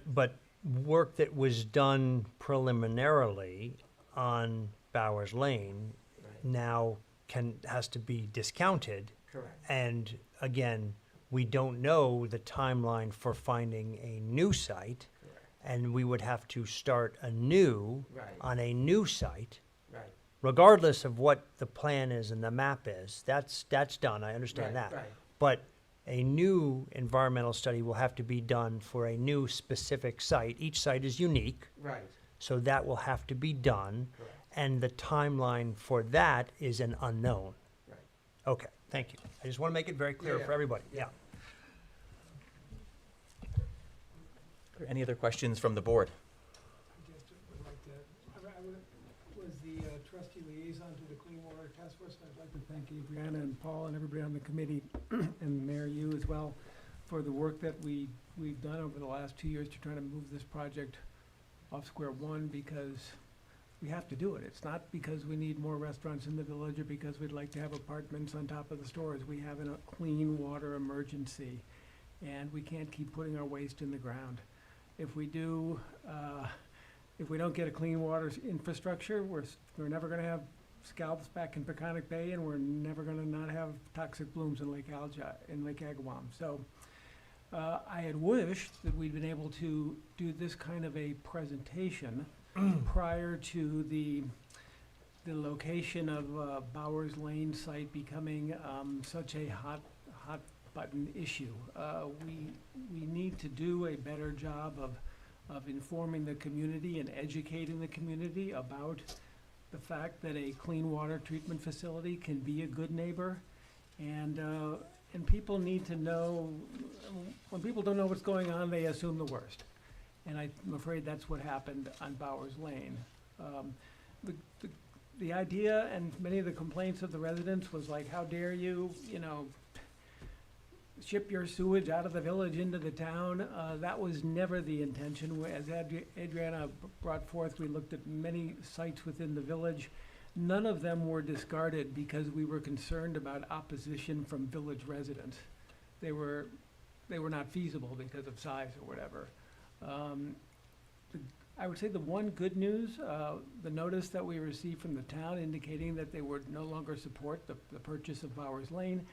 but work that was done preliminarily on Bowers Lane now has to be discounted. Correct. And again, we don't know the timeline for finding a new site, and we would have to start anew Right. on a new site, Right. regardless of what the plan is and the map is. That's done, I understand Right, that. right. But a new environmental study will have to be done for a new specific site. Each site is unique, Right. so that will have to be done. Correct. And the timeline for that is an unknown. Right. Okay, thank you. I just want to make it very clear Yeah, for everybody. yeah. Any other questions from the board? I just would like to, I was the trustee liaison to the Clean Water Task Force, and I'd like to thank Adriana and Paul and everybody on the committee, and Mayor, you as well, for the work that we've done over the last 2 years to try to move this project off square one, because we have to do it. It's not because we need more restaurants in the village or because we'd like to have apartments on top of the stores. We have a clean water emergency, and we can't keep putting our waste in the ground. If we do, if we don't get a clean water infrastructure, we're never gonna have scallops back in Peconic Bay, and we're never gonna not have toxic blooms in Lake Agawam. So, I had wished that we'd been able to do this kind of a presentation prior to the location of Bowers Lane site becoming such a hot button issue. We need to do a better job of informing the community and educating the community about the fact that a clean water treatment facility can be a good neighbor. And people need to know, when people don't know what's going on, they assume the worst. And I'm afraid that's what happened on Bowers Lane. The idea and many of the complaints of the residents was like, how dare you, ship your sewage out of the village into the town. That was never the intention. As Adriana brought forth, we looked at many sites within the village. None of them were discarded because we were concerned about opposition from village residents. They were not feasible because of size or whatever. I would say the one good news, the notice that we received from the town indicating that they would no longer support the purchase of Bowers Lane.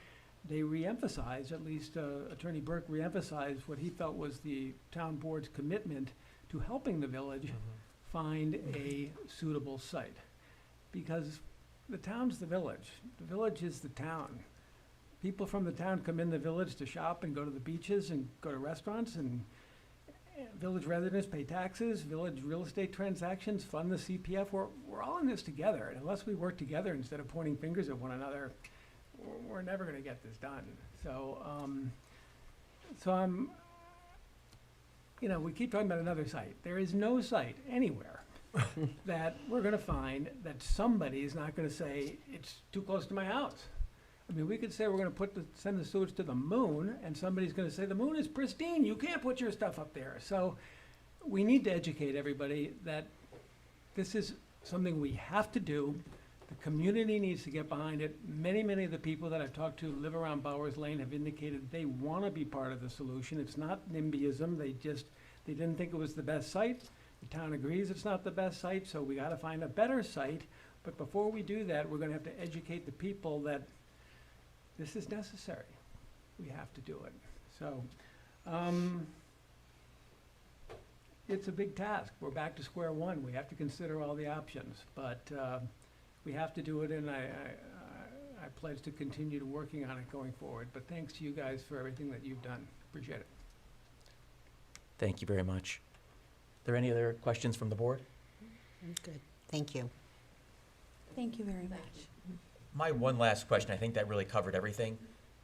They reemphasized, at least Attorney Burke reemphasized what he felt was the town board's commitment to helping the village find a suitable site. Because the town's the village is the town. People from the town come in the village to shop and go to the beaches and go to restaurants, and village residents pay taxes, village real estate transactions, fund the CPF. We're all in this together, and unless we work together instead of pointing fingers at one another, we're never gonna get this done. So I'm, we keep talking about another site. There is no site anywhere that we're gonna find that somebody is not gonna say, it's too close to my house. I mean, we could say we're gonna send the sewage to the moon, and somebody's gonna say, the moon is pristine, you can't put your stuff up there. So we need to educate everybody that this is something we have to do. The community needs to get behind it. Many of the people that I've talked to who live around Bowers Lane have indicated they want to be part of the solution. It's not NIMBYism. They didn't think it was the best site. The town agrees it's not the best site, so we got to find a better site. But before we do that, we're going to have to educate the people that this is necessary. We have to do it. So it's a big task. We're back to square one. We have to consider all the options, but we have to do it, and I pledge to continue to working on it going forward. But thanks to you guys for everything that you've done. Appreciate it. Thank you very much. Are there any other questions from the board? Good, thank you. Thank you very much. My one last question, I think that really covered everything,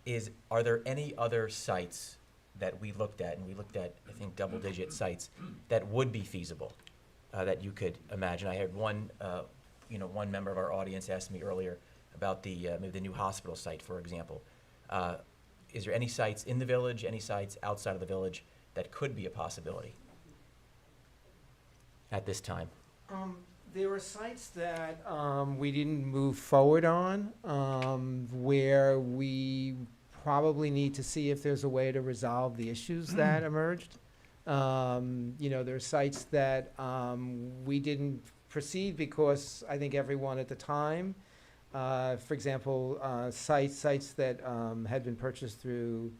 is are there any other sites that we looked at, and we looked at, I think, double-digit sites, that would be feasible, that you could imagine? I had one member of our audience asked me earlier about maybe the new hospital site, for example. Is there any sites in the village, any sites outside of the village that could be a possibility at this time? There are sites that we didn't move forward on, where we probably need to see if there's a way to resolve the issues that emerged. There are sites that we didn't proceed because I think everyone at the time, for example, sites that had been purchased through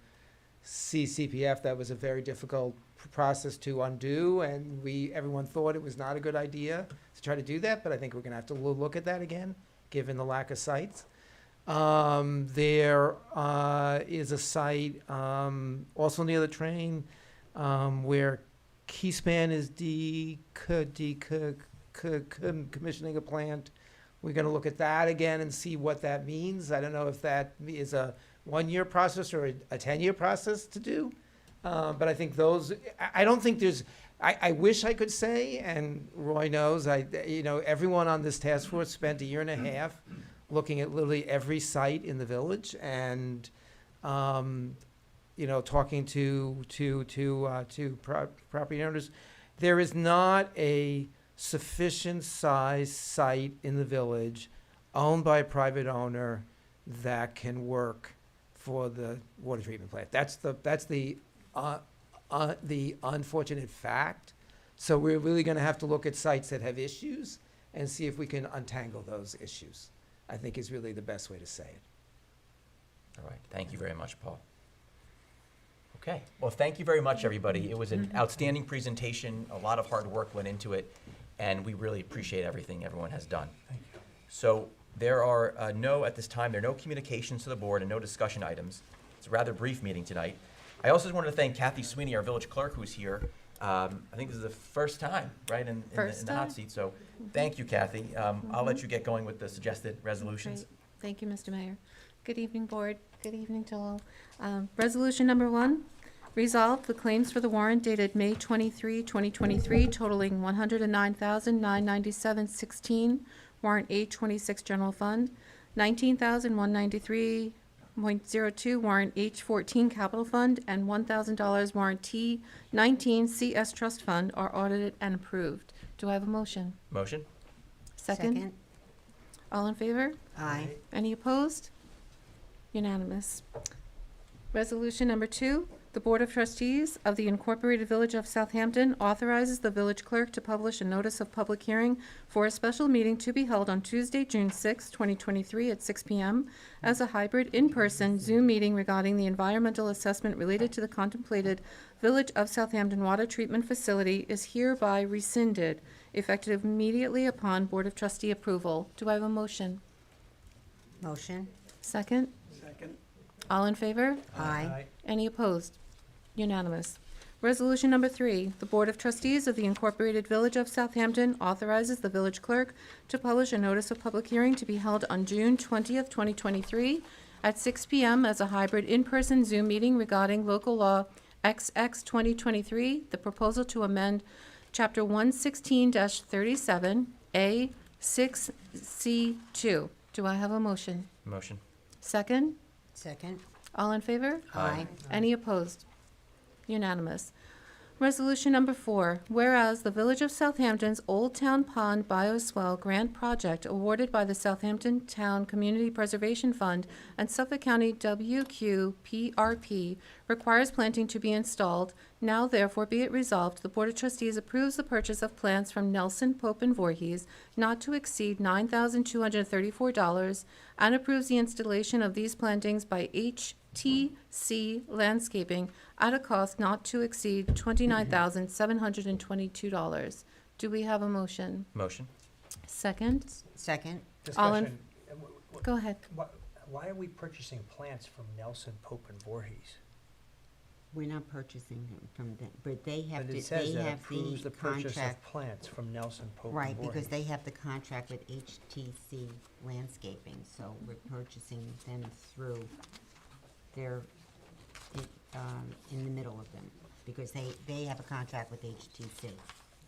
CPF, that was a very difficult process to undo, and everyone thought it was not a good idea to try to do that, but I think we're gonna have to look at that again, given the lack of sites. There is a site also near the train where Keyspan is commissioning a plant. We're gonna look at that again and see what that means. I don't know if that is a one-year process or a 10-year process to do. But I think I don't think there's, I wish I could say, and Roy knows, everyone on this task force spent a year and a half looking at literally every site in the village and, talking to property owners. There is not a sufficient size site in the village owned by a private owner that can work for the water treatment plant. That's the unfortunate fact. So we're really gonna have to look at sites that have issues and see if we can untangle those issues, I think is really the best way to say it. All right, thank you very much, Paul. Okay, well, thank you very much, everybody. It was an outstanding presentation. A lot of hard work went into it, and we really appreciate everything everyone has done. Thank you. So there are at this time, there are no communications to the board and no discussion items. It's a rather brief meeting tonight. I also just wanted to thank Kathy Sweeney, our village clerk, who's here. I think this is the first time, right, in First the hot time. seat. So thank you, Kathy. I'll let you get going with the suggested resolutions. Great. Thank you, Mr. Mayor. Good evening, Board. Good evening to all. Resolution number 1, resolve the claims for the warrant dated May 23, 2023 totaling $109,997.16, warrant A26 General Fund, $19,193.02 warrant H14 Capital Fund, and $1,000 warrant T19 CS Trust Fund are audited and approved. Do I have a motion? Motion? Second? All in favor? Aye. Any opposed? Unanimous. Resolution number 2, the Board of Trustees of the Incorporated Village of Southampton authorizes the village clerk to publish a notice of public hearing for a special meeting to be held on Tuesday, June 6, 2023 at 6 p.m. as a hybrid in-person Zoom meeting regarding the environmental assessment related to the contemplated Village of Southampton Water Treatment Facility is hereby rescinded, effective immediately upon Board of Trustee approval. Do I have a motion? Motion? Second? Second. All in favor? Aye. Any opposed? Unanimous. Resolution number 3, the Board of Trustees of the Incorporated Village of Southampton authorizes the village clerk to publish a notice of public hearing to be held on June 20th, 2023 at 6 p.m. as a hybrid in-person Zoom meeting regarding local law XX 2023, the proposal to amend Chapter 116-37, A 6C2. Do I have a motion? Motion. Second? Second? All in favor? Aye. Any opposed? Unanimous. Resolution number 4, whereas the Village of Southampton's Old Town Pond Bioswale Grant Project awarded by the Southampton Town Community Preservation Fund and Suffolk County WQPRP requires planting to be installed, now therefore be it resolved, the Board of Trustees approves the purchase of plants from Nelson, Pope and Voorhees not to exceed $9,234 and approves the installation of these plantings by HTC Landscaping at a cost not to exceed $29,722. Do we have a motion? Motion. Second? Second? All in- Discussion. Go ahead. Why are we purchasing plants from Nelson, Pope, and Voorhees? We're not purchasing them from them, but they have But to, it says they that have approves the the purchase of contract. plants from Nelson, Pope, and Right, Voorhees. because they have the contract with HTC Landscaping, so we're purchasing them through their, in the middle of them, because they have a contract with HTC.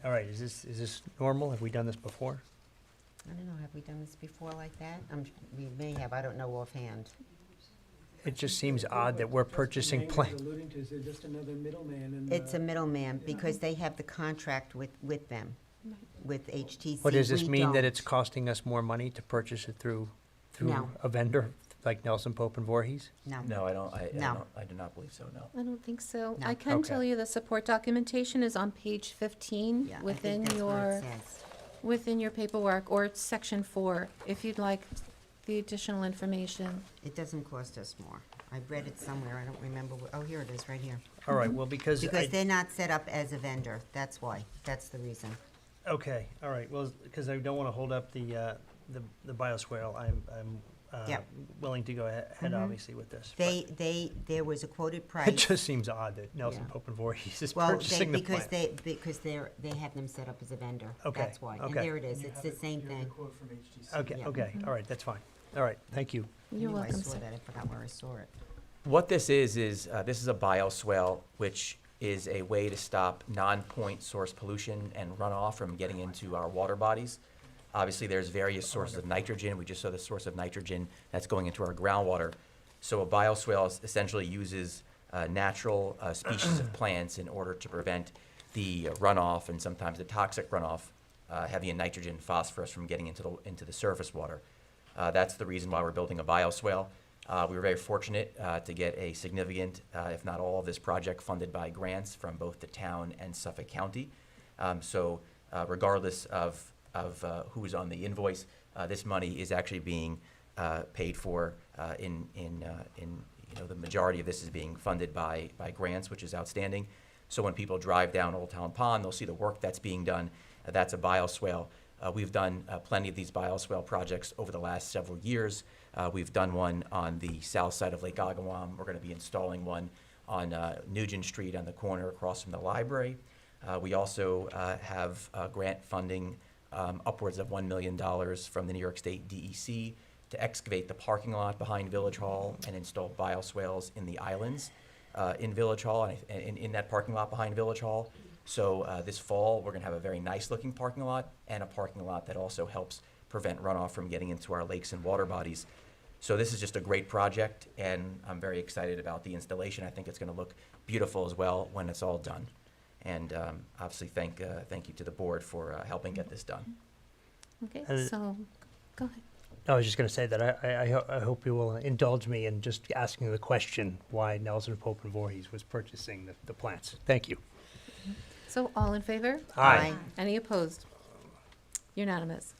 All right, is this normal? Have we done this before? I don't know, have we done this before like that? We may have, I don't know offhand. It just seems odd that we're purchasing What plants. Mr. Mayor is alluding to, is there just another middleman in It's the- a middleman, because they have the contract with them, with HTC. What, does this We mean that don't. it's costing us more money to purchase it through No. a vendor like Nelson, Pope, and Voorhees? No. No, I don't. No. I do not believe so. No. I don't think so. No. I can Okay. tell you the support documentation is on page 15 Yeah, I within think that's what your, it says. within your paperwork, or it's section 4, if you'd like the additional information. It doesn't cost us more. I read it somewhere, I don't remember, oh, here it is, right here. All right, well, because Because they're not set up as a vendor, that's why, that's the reason. okay, all right, well, because I don't want to hold up the bioswale, I'm Yep. willing to go ahead, obviously, with this. but There was a quoted It price. just seems odd that Nelson, Yeah. Pope, and Voorhees is Well, purchasing the because plant. because they have them set up as a vendor, Okay, that's why. And okay. there it is, it's the same thing. Okay, Yeah. okay, all right, that's fine. All right, thank you. You're Anyway, welcome, I saw sir. that, I forgot where I saw it. What this is this is a bioswale, which is a way to stop non-point source pollution and runoff from getting into our water bodies. Obviously, there's various sources of nitrogen. We just saw the source of nitrogen that's going into our groundwater. So a bioswale essentially uses natural species of plants in order to prevent the runoff and sometimes the toxic runoff, heavy in nitrogen, phosphorus, from getting into the surface water. That's the reason why we're building a bioswale. We were very fortunate to get a significant, if not all of this project funded by grants from both the town and Suffolk County. So regardless of who's on the invoice, this money is actually being paid for in the majority of this is being funded by grants, which is outstanding. So when people drive down Old Town Pond, they'll see the work that's being done. That's a bioswale. We've done plenty of these bioswale projects over the last several years. We've done one on the south side of Lake Agawam. We're going to be installing one on Nugent Street on the corner across from the library. We also have grant funding upwards of $1 million from the New York State DEC to excavate the parking lot behind Village Hall and install bioswales in the islands in Village Hall and in that parking lot behind Village Hall. So this fall, we're going to have a very nice-looking parking lot and a parking lot that also helps prevent runoff from getting into our lakes and water bodies. So this is just a great project, and I'm very excited about the installation. I think it's going to look beautiful as well when it's all done. And obviously, thank you to the board for helping get this done. Okay, And- so, go ahead. I was just going to say that I hope you will indulge me in just asking the question why Nelson Pope and Voorhees was purchasing the plants. Thank you. So all in favor? Aye. Any opposed? Unanimous.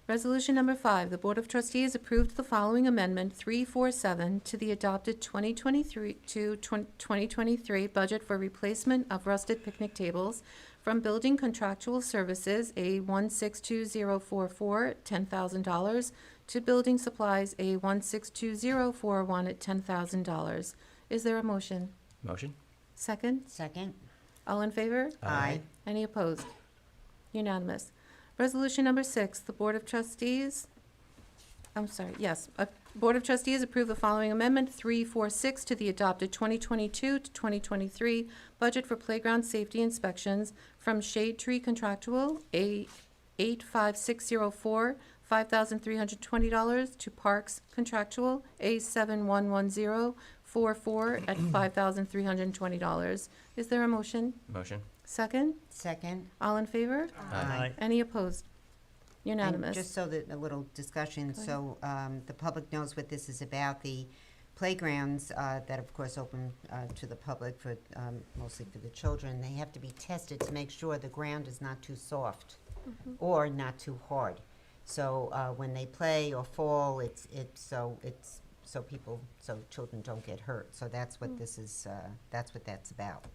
Resolution number 5, the Board of Trustees approved the following amendment 347 to the adopted 2023 budget for replacement of rusted picnic tables from Building Contractual Services, A 162044, $10,000, to Building Supplies, A 162041 at $10,000. Is there a motion? Motion? Second? Second? All in favor? Aye. Any opposed? Unanimous. Resolution number 6, the Board of Trustees, Board of Trustees approve the following amendment, 346, to the adopted 2022 to 2023 budget for playground safety inspections from Shade Tree Contractual, A 85604, $5,320, to Parks Contractual, A 711044 at $5,320. Is there a motion? Motion? Second? Second? All in favor? Aye. Any opposed? And Unanimous. just so that, a little discussion, Go ahead. so the public knows what this is about. The playgrounds that of course open to the public for, mostly for the children, they have to be tested to make sure the ground is not too soft or not too hard. So when they play or fall, it's so children don't get hurt. So that's what this is, that's what that's about,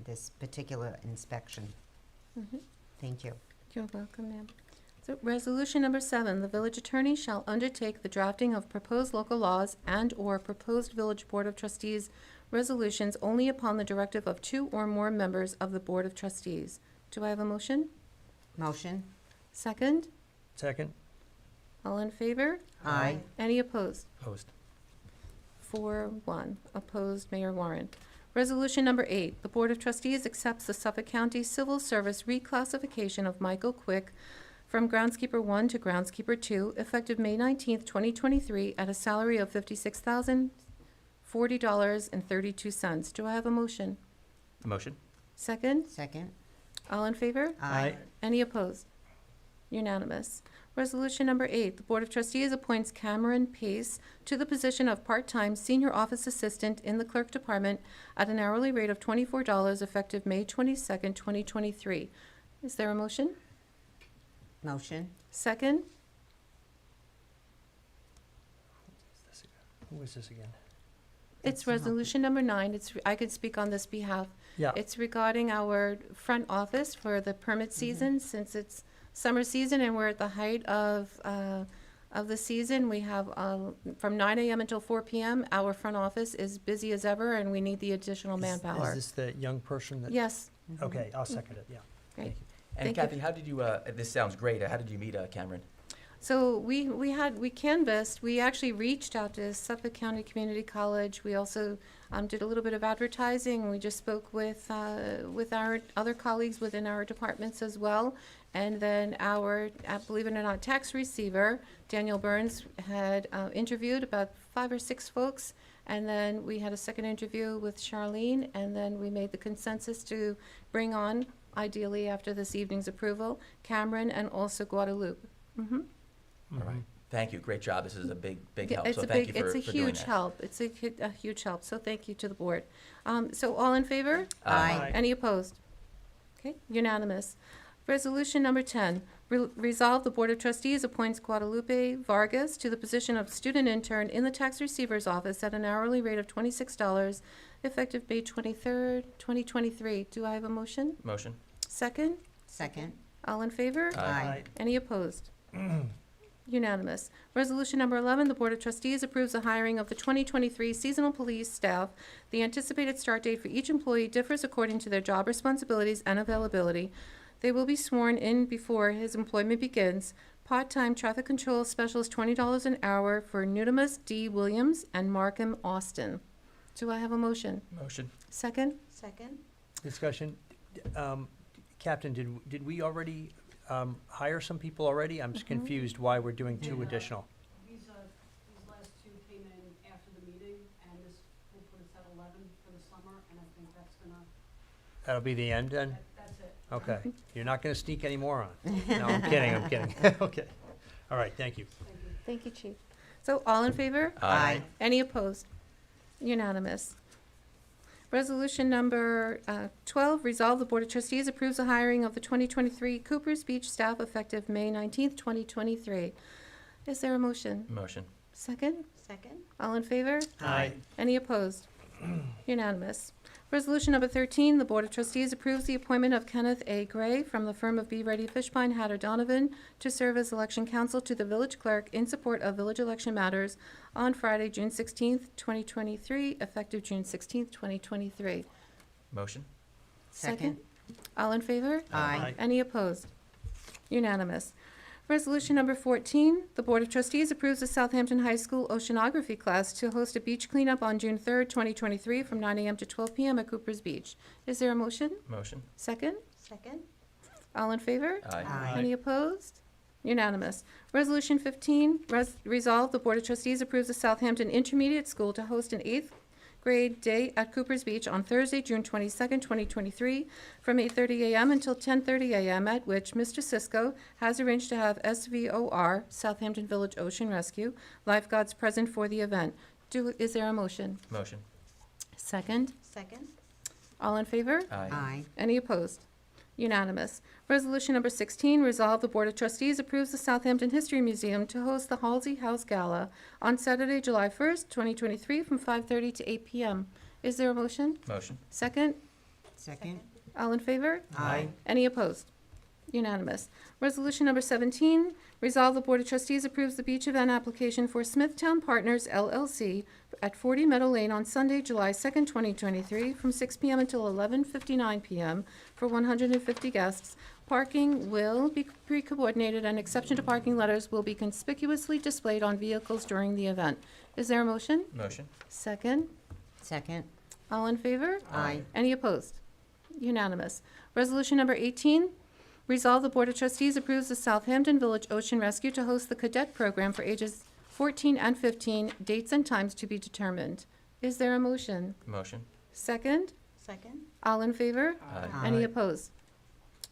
this particular inspection. Mhm. Thank you. You're welcome, ma'am. So, resolution number 7, the village attorney shall undertake the drafting of proposed local laws and/or proposed village board of trustees resolutions only upon the directive of 2 or more members of the board of trustees. Do I have a motion? Motion? Second? Second? All in favor? Aye. Any opposed? Opposed? 4-1. Opposed, Mayor Warren. Resolution number 8, the Board of Trustees accepts the Suffolk County Civil Service reclassification of Michael Quick from Groundskeeper 1 to Groundskeeper 2, effective May 19th, 2023, at a salary of $56,040.32. Do I have a motion? Motion? Second? Second? All in favor? Aye. Any opposed? Unanimous. Resolution number 8, the Board of Trustees appoints Cameron Pace to the position of part-time senior office assistant in the clerk department at an hourly rate of $24 effective May 22nd, 2023. Is there a motion? Motion? Second? Who is this again? It's That's not- resolution number 9. I could speak on this behalf. Yeah. It's regarding our front office for the permit season, since it's summer season and we're at the height of the season. We have, from 9 a.m. until 4 p.m., our front office is busy as ever, and we need the additional manpower. Is this the young person that? Yes, Okay, I'll second it, yeah. great. And Thank you. Kathy, how did you, this sounds great, how did you meet Cameron? So we canvassed, we actually reached out to Suffolk County Community College. We also did a little bit of advertising. We just spoke with our other colleagues within our departments as well. And then our, believe it or not, tax receiver, Daniel Burns, had interviewed about 5 or 6 folks. And then we had a second interview with Charlene, and then we made the consensus to bring on, ideally after this evening's approval, Cameron and also Guadalupe. Mm-hmm. All right, thank you, great job, this is a big Yeah, help, it's so a thank you big, for it's a doing huge that. help. It's a huge help, so thank you to the board. So all in favor? Aye. Any opposed? Okay, unanimous. Resolution number 10, resolve the Board of Trustees appoints Guadalupe Vargas to the position of student intern in the tax receiver's office at an hourly rate of $26, effective May 23rd, 2023. Do I have a motion? Motion? Second? Second? All in favor? Aye. Any opposed? Unanimous. Resolution number 11, the Board of Trustees approves the hiring of the 2023 seasonal police staff. The anticipated start date for each employee differs according to their job responsibilities and availability. They will be sworn in before his employment begins. Part-time traffic control specialist, $20 an hour for Nutimus D. Williams and Markham Austin. Do I have a motion? Motion. Second? Second? Discussion. Captain, did we already hire some people already? I'm just confused why we're doing two additional. These last two came in after the meeting, and this will put us at 11 for the summer, and I think that's gonna, That'll be the end then? that's it. Okay. You're not gonna sneak any more on? No, I'm kidding. Okay. All right, thank you. Thank you. Thank you, Chief. So all in favor? Aye. Any opposed? Unanimous. Resolution number 12, resolve the Board of Trustees approves the hiring of the 2023 Coopers Beach staff effective May 19th, 2023. Is there a motion? Motion. Second? Second? All in favor? Aye. Any opposed? Unanimous. Resolution number 13, the Board of Trustees approves the appointment of Kenneth A. Gray from the firm of B. Ready Fishpine Hatter Donovan to serve as election counsel to the village clerk in support of village election matters on Friday, June 16th, 2023, effective June 16th, 2023. Motion. Second? All in favor? Aye. Any opposed? Unanimous. Resolution number 14, the Board of Trustees approves the Southampton High School oceanography class to host a beach cleanup on June 3rd, 2023, from 9 a.m. to 12 p.m. at Cooper's Beach. Is there a motion? Motion. Second? Second? All in favor? Aye. Aye. Any opposed? Unanimous. Resolution 15, resolve the Board of Trustees approves the Southampton Intermediate School to host an 8th grade day at Cooper's Beach on Thursday, June 22nd, 2023, from 8:30 a.m. until 10:30 a.m., at which Mr. Cisco has arranged to have SVOR, Southampton Village Ocean Rescue, lifeguards present for the event. Is there a motion? Motion. Second? Second? All in favor? Aye. Any opposed? Unanimous. Resolution number 16, resolve the Board of Trustees approves the Southampton History Museum to host the Halsey House Gala on Saturday, July 1st, 2023, from 5:30 to 8 p.m. Is there a motion? Motion. Second? Second? All in favor? Aye. Any opposed? Unanimous. Resolution number 17, resolve the Board of Trustees approves the beach event application for Smithtown Partners LLC at 40 Meadow Lane on Sunday, July 2nd, 2023, from 6 p.m. until 11:59 p.m. for 150 guests. Parking will be pre-coordinated, and exception to parking letters will be conspicuously displayed on vehicles during the event. Is there a motion? Motion. Second? Second? All in favor? Aye. Any opposed? Unanimous. Resolution number 18, resolve the Board of Trustees approves the Southampton Village Ocean Rescue to host the cadet program for ages 14 and 15, dates and times to be determined. Is there a motion? Motion. Second? Second? All in favor? Aye. Any Aye. opposed?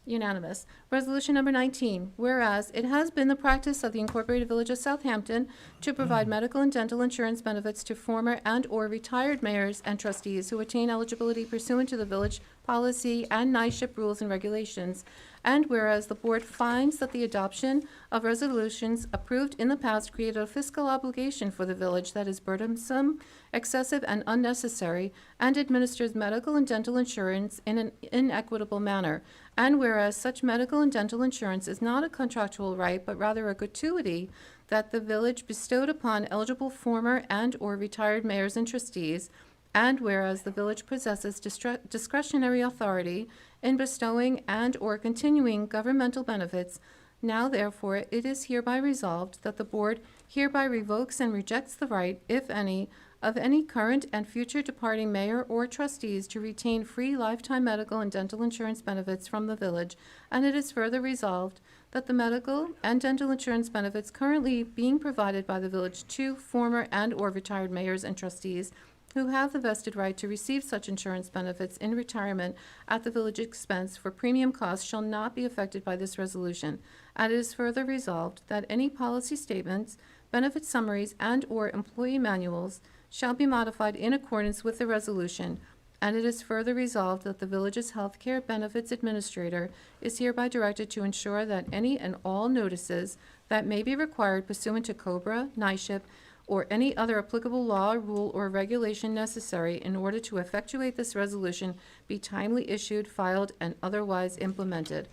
Unanimous. Resolution number 19, whereas it has been the practice of the Incorporated Village of Southampton to provide medical and dental insurance benefits to former and/or retired mayors and trustees who attain eligibility pursuant to the village policy and NISHIP rules and regulations, and whereas the board finds that the adoption of resolutions approved in the past created a fiscal obligation for the village that is burdensome, excessive, and unnecessary, and administers medical and dental insurance in an inequitable manner, and whereas such medical and dental insurance is not a contractual right, but rather a gratuity that the village bestowed upon eligible former and/or retired mayors and trustees, and whereas the village possesses discretionary authority in bestowing and/or continuing governmental benefits, now therefore it is hereby resolved that the board hereby revokes and rejects the right, if any, of any current and future departing mayor or trustees to retain free lifetime medical and dental insurance benefits from the village, and it is further resolved that the medical and dental insurance benefits currently being provided by the village to former and/or retired mayors and trustees who have the vested right to receive such insurance benefits in retirement at the village expense for premium costs shall not be affected by this resolution. And it is further resolved that any policy statements, benefit summaries, and/or employee manuals shall be modified in accordance with the resolution. And it is further resolved that the village's healthcare benefits administrator is hereby directed to ensure that any and all notices that may be required pursuant to COBRA, NISHIP, or any other applicable law, rule, or regulation necessary in order to effectuate this resolution be timely issued, filed, and otherwise implemented.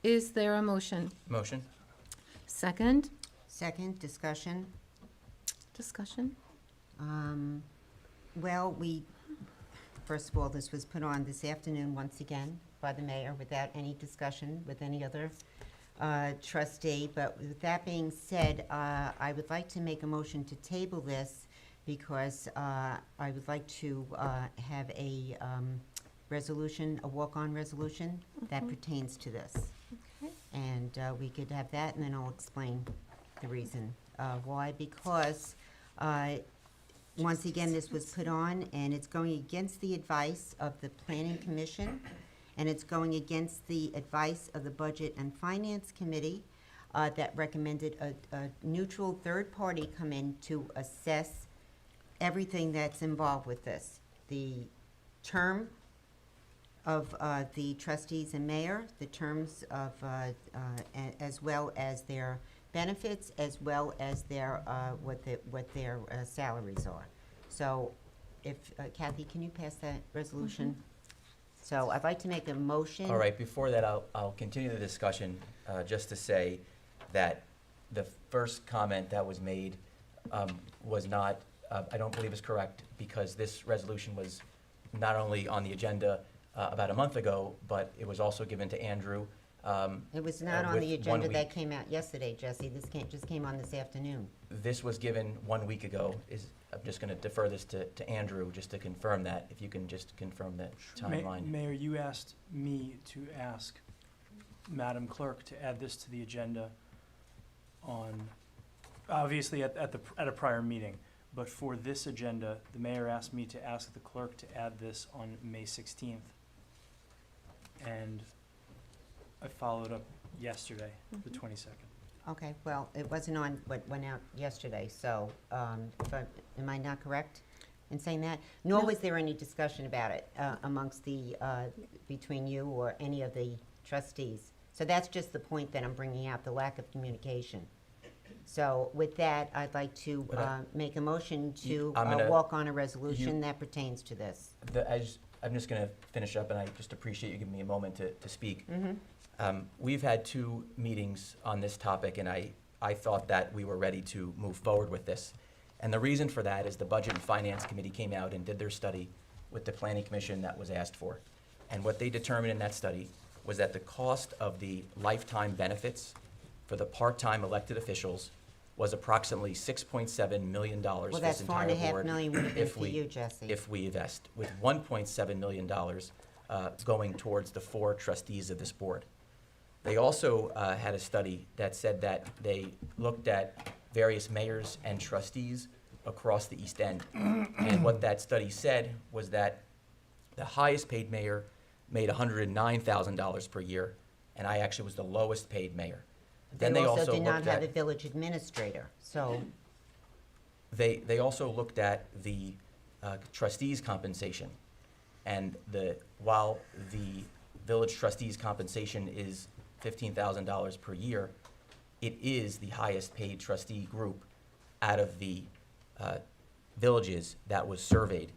Is there a motion? Motion. Second? Second, discussion. Discussion? Well, first of all, this was put on this afternoon once again by the mayor without any discussion with any other trustee. But with that being said, I would like to make a motion to table this because I would like to have a resolution, a walk-on resolution that pertains to this. Okay. And we could have that, and then I'll explain the reason why. Because once again, this was put on, and it's going against the advice of the Planning Commission, and it's going against the advice of the Budget and Finance Committee that recommended a neutral third party come in to assess everything that's involved with this. The term of the trustees and mayor, the terms of, as well as their benefits, as well as their, what their salaries are. So if, Kathy, can you pass that resolution? So I'd like to make a motion. All right, before that, I'll continue the discussion, just to say that the first comment that was made was not, I don't believe is correct, because this resolution was not only on the agenda about a month ago, but it was also given to Andrew. It was not on with the 1 agenda that week. came out yesterday, Jesse. This just came on this afternoon. This was given 1 week ago. I'm just going to defer this to Andrew, just to confirm that, if you can just confirm that timeline. Mayor, you asked me to ask Madam Clerk to add this to the agenda on, obviously at a prior meeting, but for this agenda, the mayor asked me to ask the clerk to add this on May 16th. And I followed up yesterday, the 22nd. Okay, well, it wasn't on what went out yesterday, so, but am I not correct in saying that? Nor No. was there any discussion about it amongst the, between you or any of the trustees. So that's just the point that I'm bringing out, the lack of communication. So with that, I'd like to But make a motion to I'm gonna- walk on a resolution that pertains to this. I'm just going to finish up, and I just appreciate you giving me a moment to speak. Mm-hmm. We've had 2 meetings on this topic, and I thought that we were ready to move forward with this. And the reason for that is the Budget and Finance Committee came out and did their study with the Planning Commission that was asked for. And what they determined in that study was that the cost of the lifetime benefits for the part-time elected officials was approximately $6.7 million for Well, this that's entire $4.5 board. million would have been if for we- you, Jesse. If we invest, with $1.7 million going towards the 4 trustees of this board. They also had a study that said that they looked at various mayors and trustees across the East End. And what that study said was that the highest paid mayor made $109,000 per year, and I actually was the lowest paid mayor. Then They also did not looked have at- a village administrator, so, They also looked at the trustees' compensation. And while the village trustees' compensation is $15,000 per year, it is the highest paid trustee group out of the villages that was surveyed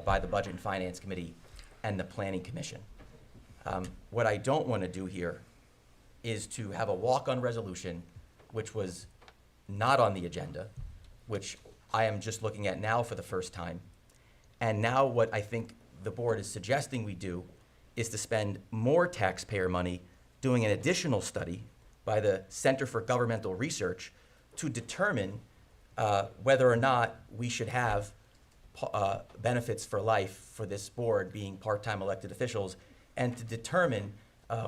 by the Budget and Finance Committee and the Planning Commission. What I don't want to do here is to have a walk-on resolution, which was not on the agenda, which I am just looking at now for the first time. And now what I think the board is suggesting we do is to spend more taxpayer money doing an additional study by the Center for Governmental Research to determine whether or not we should have benefits for life for this board being part-time elected officials, and to determine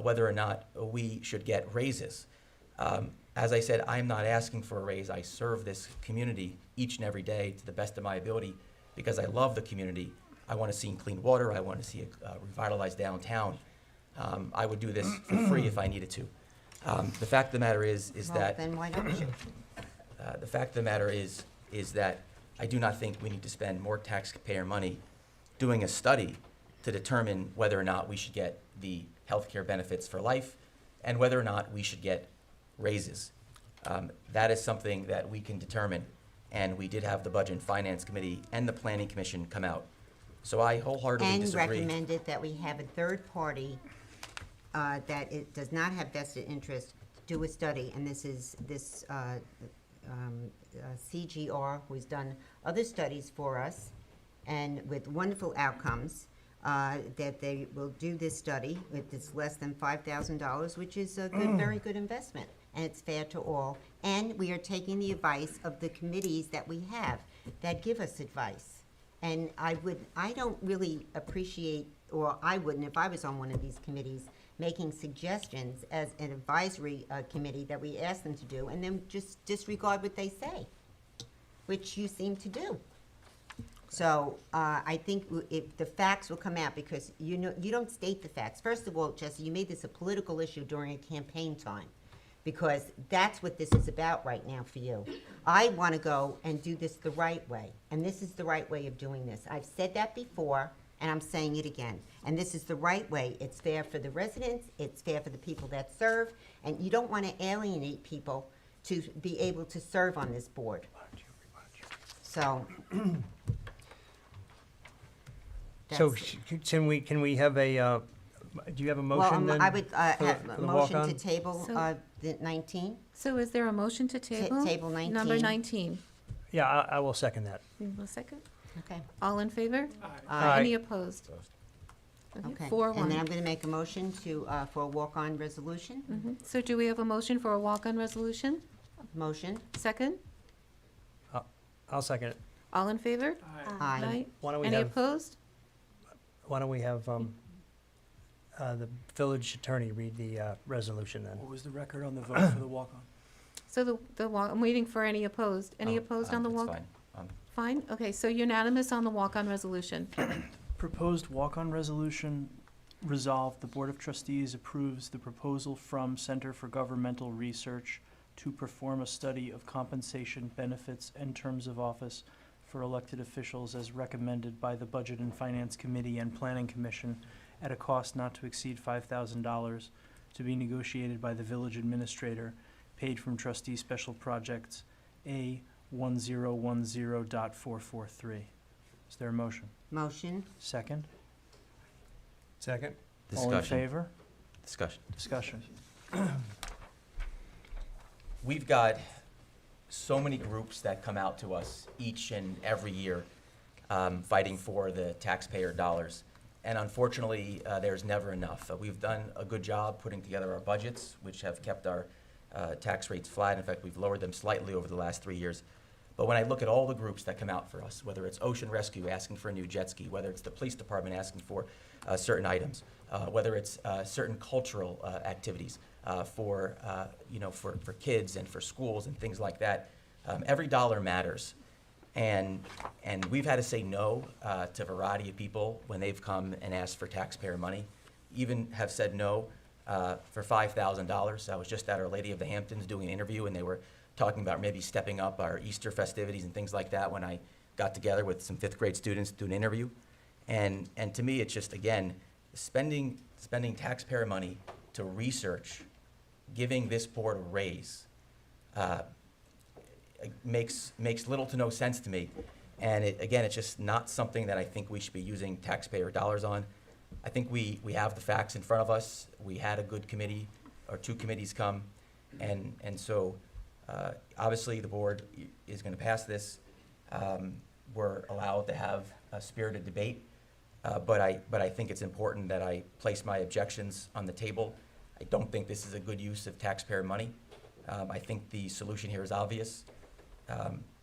whether or not we should get raises. As I said, I'm not asking for a raise. I serve this community each and every day to the best of my ability because I love the community. I want to see clean water. I want to see a revitalized downtown. I would do this for free if I needed to. The fact of the matter is well, that then why don't you? the fact of the matter is that I do not think we need to spend more taxpayer money doing a study to determine whether or not we should get the health care benefits for life and whether or not we should get raises. That is something that we can determine, and we did have the Budget and Finance Committee and the Planning Commission come out. So I wholeheartedly And disagree. recommended that we have a third party that it does not have vested interest do a study, and this CGR, who's done other studies for us, and with wonderful outcomes, that they will do this study. It's less than $5,000, which is a good, very good investment, and it's fair to all. And we are taking the advice of the committees that we have that give us advice. And I don't really appreciate, or I wouldn't if I was on one of these committees, making suggestions as an advisory committee that we ask them to do, and then just disregard what they say, which you seem to do. So I think if the facts will come out, because you don't state the facts. First of all, Jesse, you made this a political issue during a campaign time, because that's what this is about right now for you. I want to go and do this the right way, and this is the right way of doing this. I've said that before, and I'm saying it again. And this is the right way. It's fair for the residents, it's fair for the people that serve, and you don't want to alienate people to be able to serve on this board. So. So that's- can we have a, do you have a motion then? Well, I would have for a the motion to walk-on? table So- the 19. So is there a motion to table? Table 19. Number 19. Yeah, I will second that. A second. Okay. All in favor? Aye. Any opposed? Okay. 4-1. And then I'm going to make a motion for a walk-on resolution. Mhm. So do we have a motion for a walk-on resolution? Motion. Second? I'll second it. All in favor? Aye. Why don't we Any have, opposed? the village attorney read the resolution then? What was the record on the vote for the walk-on? So I'm waiting for any opposed. Any Oh, opposed on the it's walk? fine. Fine, okay, so unanimous on the walk-on resolution. Proposed walk-on resolution resolved, the Board of Trustees approves the proposal from Center for Governmental Research to perform a study of compensation, benefits, and terms of office for elected officials as recommended by the Budget and Finance Committee and Planning Commission at a cost not to exceed $5,000 to be negotiated by the village administrator, paid from trustee special projects A1010.443. Is there a motion? Motion. Second? Second? All in Discussion. favor? Discussion. Discussion. We've got so many groups that come out to us each and every year fighting for the taxpayer dollars. And unfortunately, there's never enough. We've done a good job putting together our budgets, which have kept our tax rates flat. In fact, we've lowered them slightly over the last 3 years. But when I look at all the groups that come out for us, whether it's Ocean Rescue asking for a new jet ski, whether it's the police department asking for certain items, whether it's certain cultural activities for kids and for schools and things like that, every dollar matters. And we've had to say no to a variety of people when they've come and asked for taxpayer money. Even have said no for $5,000. I was just at Our Lady of the Hamptons doing an interview, and they were talking about maybe stepping up our Easter festivities and things like that when I got together with some 5th grade students to do an interview. And to me, it's just, again, spending taxpayer money to research, giving this board a raise, makes little to no sense to me. And it's just not something that I think we should be using taxpayer dollars on. I think we have the facts in front of us. We had a good committee, or 2 committees come, and so obviously the board is going to pass this. We're allowed to have a spirited debate, but I think it's important that I place my objections on the table. I don't think this is a good use of taxpayer money. I think the solution here is obvious.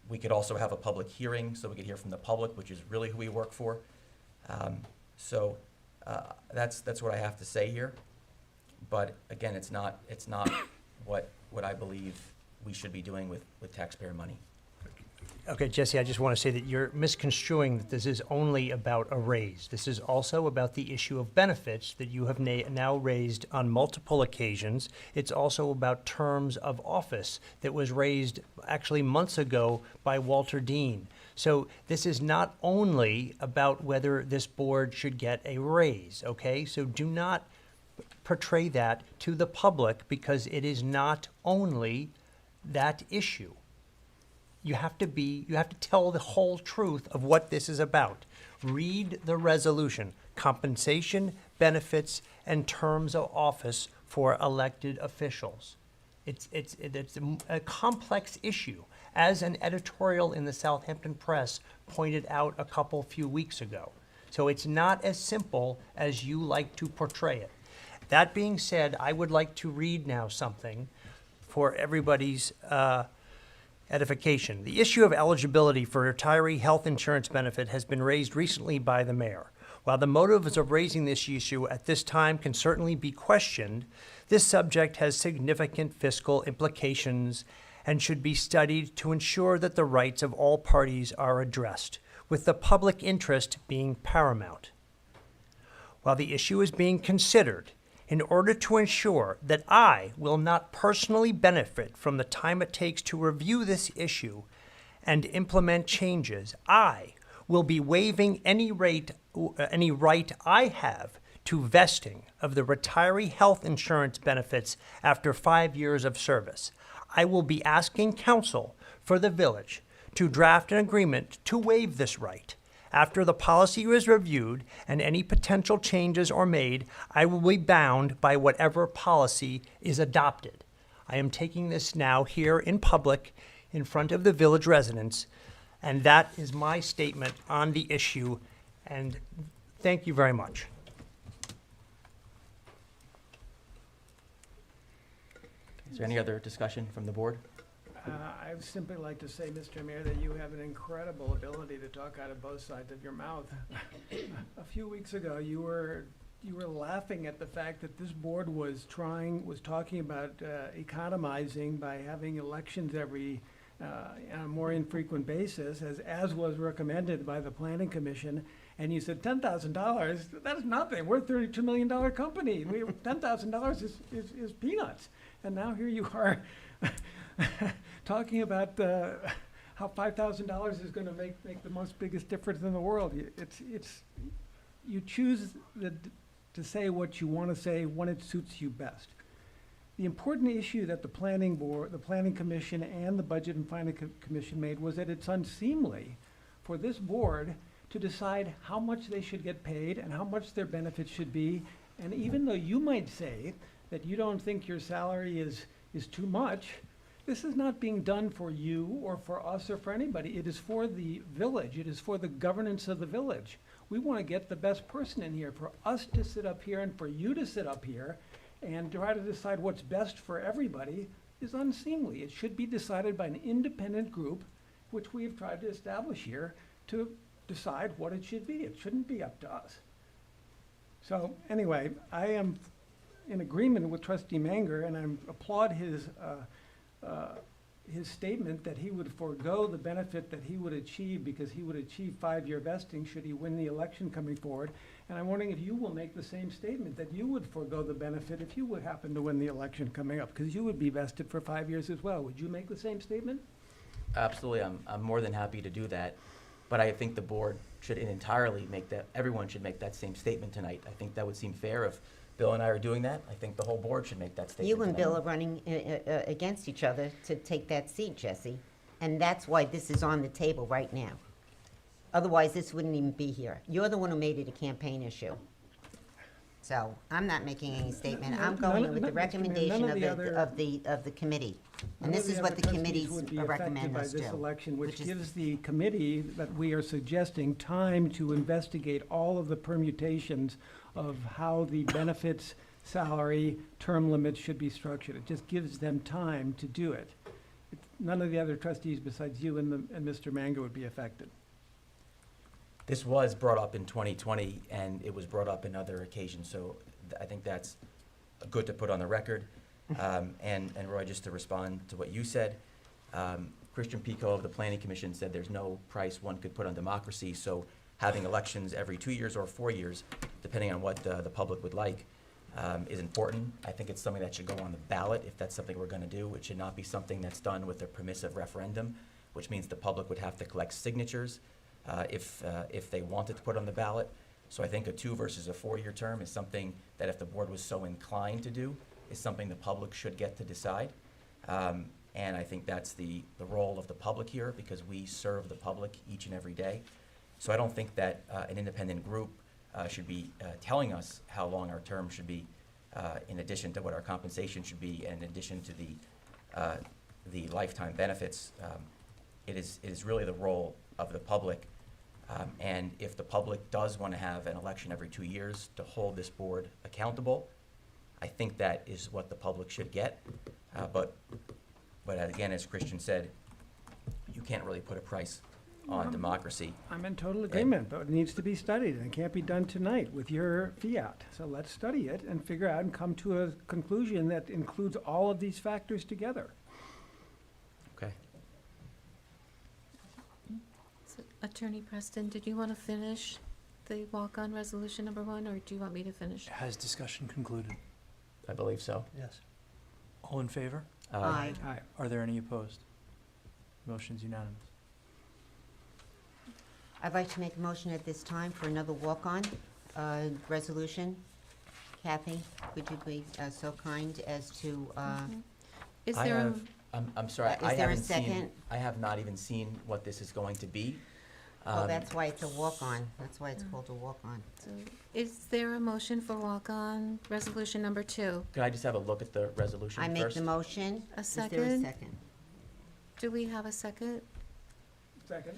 We could also have a public hearing, so we could hear from the public, which is really who we work for. So that's what I have to say here. But again, it's not what I believe we should be doing with taxpayer money. Okay, Jesse, I just want to say that you're misconstruing that this is only about a raise. This is also about the issue of benefits that you have now raised on multiple occasions. It's also about terms of office that was raised actually months ago by Walter Dean. So this is not only about whether this board should get a raise, okay? So do not portray that to the public, because it is not only that issue. You have to tell the whole truth of what this is about. Read the resolution: compensation, benefits, and terms of office for elected officials. It's a complex issue, as an editorial in the Southampton Press pointed out a few weeks ago. So it's not as simple as you like to portray it. That being said, I would like to read now something for everybody's edification. The issue of eligibility for retiree health insurance benefit has been raised recently by the mayor. While the motives of raising this issue at this time can certainly be questioned, this subject has significant fiscal implications and should be studied to ensure that the rights of all parties are addressed, with the public interest being paramount. While the issue is being considered, in order to ensure that I will not personally benefit from the time it takes to review this issue and implement changes, I will be waiving any right I have to vesting of the retiree health insurance benefits after 5 years of service. I will be asking council for the village to draft an agreement to waive this right. After the policy is reviewed and any potential changes are made, I will be bound by whatever policy is adopted. I am taking this now here in public in front of the village residents, and that is my statement on the issue, and thank you very much. Is there any other discussion from the board? I would simply like to say, Mr. Mayor, that you have an incredible ability to talk out of both sides of your mouth. A few weeks ago, you were laughing at the fact that this board was talking about economizing by having elections every on a more infrequent basis, as was recommended by the Planning Commission. And you said $10,000, that's nothing. We're a $32 million company. $10,000 is peanuts. And now here you are talking about how $5,000 is going to make the most biggest difference in the world. You choose to say what you want to say when it suits you best. The important issue that the Planning Board, the Planning Commission, and the Budget and Finance Commission made was that it's unseemly for this board to decide how much they should get paid and how much their benefits should be. And even though you might say that you don't think your salary is too much, this is not being done for you or for us or for anybody. It is for the village. It is for the governance of the village. We want to get the best person in here. For us to sit up here and for you to sit up here and try to decide what's best for everybody is unseemly. It should be decided by an independent group, which we've tried to establish here, to decide what it should be. It shouldn't be up to us. So anyway, I am in agreement with Trustee Manger, and I applaud his statement that he would forego the benefit that he would achieve because he would achieve 5-year vesting should he win the election coming forward. And I'm wondering if you will make the same statement, that you would forego the benefit if you would happen to win the election coming up, because you would be vested for 5 years as well. Would you make the same statement? Absolutely, I'm more than happy to do that, but I think the board should entirely make that, everyone should make that same statement tonight. I think that would seem fair if Bill and I are doing that. I think the whole board should make that statement You and tonight. Bill are running against each other to take that seat, Jesse. And that's why this is on the table right now. Otherwise, this wouldn't even be here. You're the one who made it a campaign issue. So I'm not making any statement. I'm going with the recommendation of the committee. And this is what the committees recommend us by this do. election, which which is- gives the committee that we are suggesting time to investigate all of the permutations of how the benefits, salary, term limits should be structured. It just gives them time to do it. None of the other trustees besides you and Mr. Manger would be affected. This was brought up in 2020, and it was brought up in other occasions, so I think that's good to put on the record. And Roy, just to respond to what you said, Christian Pico of the Planning Commission said there's no price one could put on democracy, so having elections every 2 years or 4 years, depending on what the public would like, is important. I think it's something that should go on the ballot if that's something we're going to do. It should not be something that's done with a permissive referendum, which means the public would have to collect signatures if they wanted to put on the ballot. So I think a 2 versus a 4-year term is something that if the board was so inclined to do, is something the public should get to decide. And I think that's the role of the public here, because we serve the public each and every day. So I don't think that an independent group should be telling us how long our term should be, in addition to what our compensation should be, and in addition to the lifetime benefits. it is really the role of the public. And if the public does want to have an election every 2 years to hold this board accountable, I think that is what the public should get. But again, as Christian said, you can't really put a price on democracy. I'm in total agreement, but it needs to be studied, and it can't be done tonight with your fiat. So let's study it and figure out and come to a conclusion that includes all of these factors together. Okay. So, Attorney Preston, did you want to finish the walk-on resolution number 1, or do you want me to finish? Has discussion concluded? I believe so. Yes. All in favor? Aye. Aye. Are there any opposed? Motion's unanimous. I'd like to make a motion at this time for another walk-on resolution. Kathy, would you be so kind as to, Is I there a, have, I'm sorry, Is I there a haven't seen, second? I have not even seen what this is going to be. oh, that's why it's a walk-on. That's why it's called a walk-on. so is there a motion for walk-on resolution number 2? Can I just have a look at the resolution I first? make the motion. A Is there a second? second? Do we have a second? Second.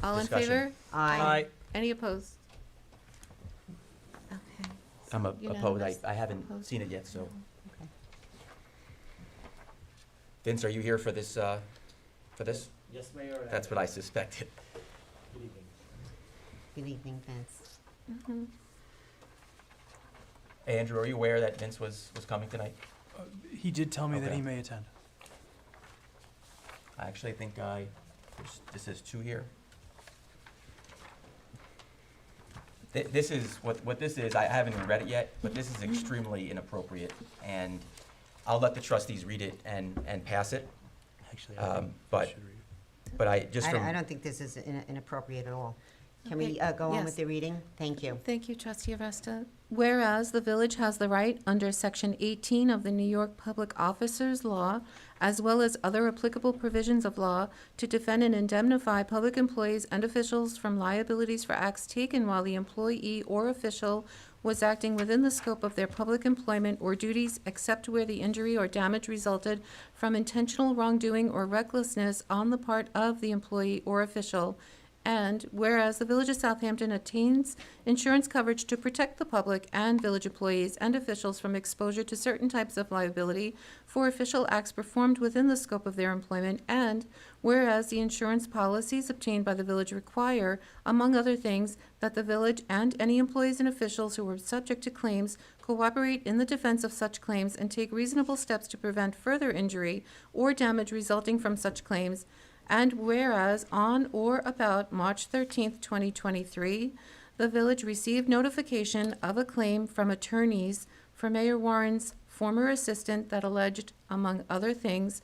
All in Discussion. favor? Aye. Any opposed? Okay. I'm so opposed. unanimous. I haven't Opposed. seen it yet, so. Okay. Vince, are you here for this, for this? Yes, Mayor. That's what I suspected. Good evening. Good evening, Vince. Mhm. Andrew, are you aware that Vince was coming tonight? He did tell me that Okay. he may attend. I actually think this is 2 here. This is, what this is, I haven't even read it yet, but this is extremely inappropriate. And I'll let the trustees read it and pass it. Actually, But- should read it. But I, just from. I don't think this is inappropriate at all. Can we Okay, go on yes. with the reading? Thank you. Thank you, trustee Aresta. Whereas the village has the right under section 18 of the New York Public Officers Law, as well as other applicable provisions of law, to defend and indemnify public employees and officials from liabilities for acts taken while the employee or official was acting within the scope of their public employment or duties, except where the injury or damage resulted from intentional wrongdoing or recklessness on the part of the employee or official. And whereas the Village of Southampton attains insurance coverage to protect the public and village employees and officials from exposure to certain types of liability for official acts performed within the scope of their employment, and whereas the insurance policies obtained by the village require, among other things, that the village and any employees and officials who are subject to claims cooperate in the defense of such claims and take reasonable steps to prevent further injury or damage resulting from such claims. And whereas on or about March 13th, 2023, the village received notification of a claim from attorneys for Mayor Warren's former assistant that alleged, among other things,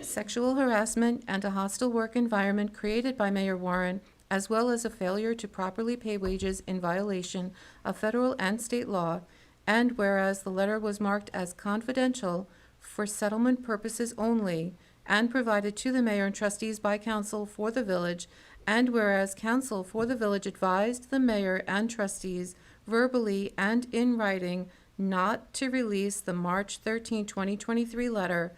sexual harassment and a hostile work environment created by Mayor Warren, as well as a failure to properly pay wages in violation of federal and state law. And whereas the letter was marked as confidential for settlement purposes only, and provided to the mayor and trustees by counsel for the village, and whereas counsel for the village advised the mayor and trustees verbally and in writing not to release the March 13, 2023 letter,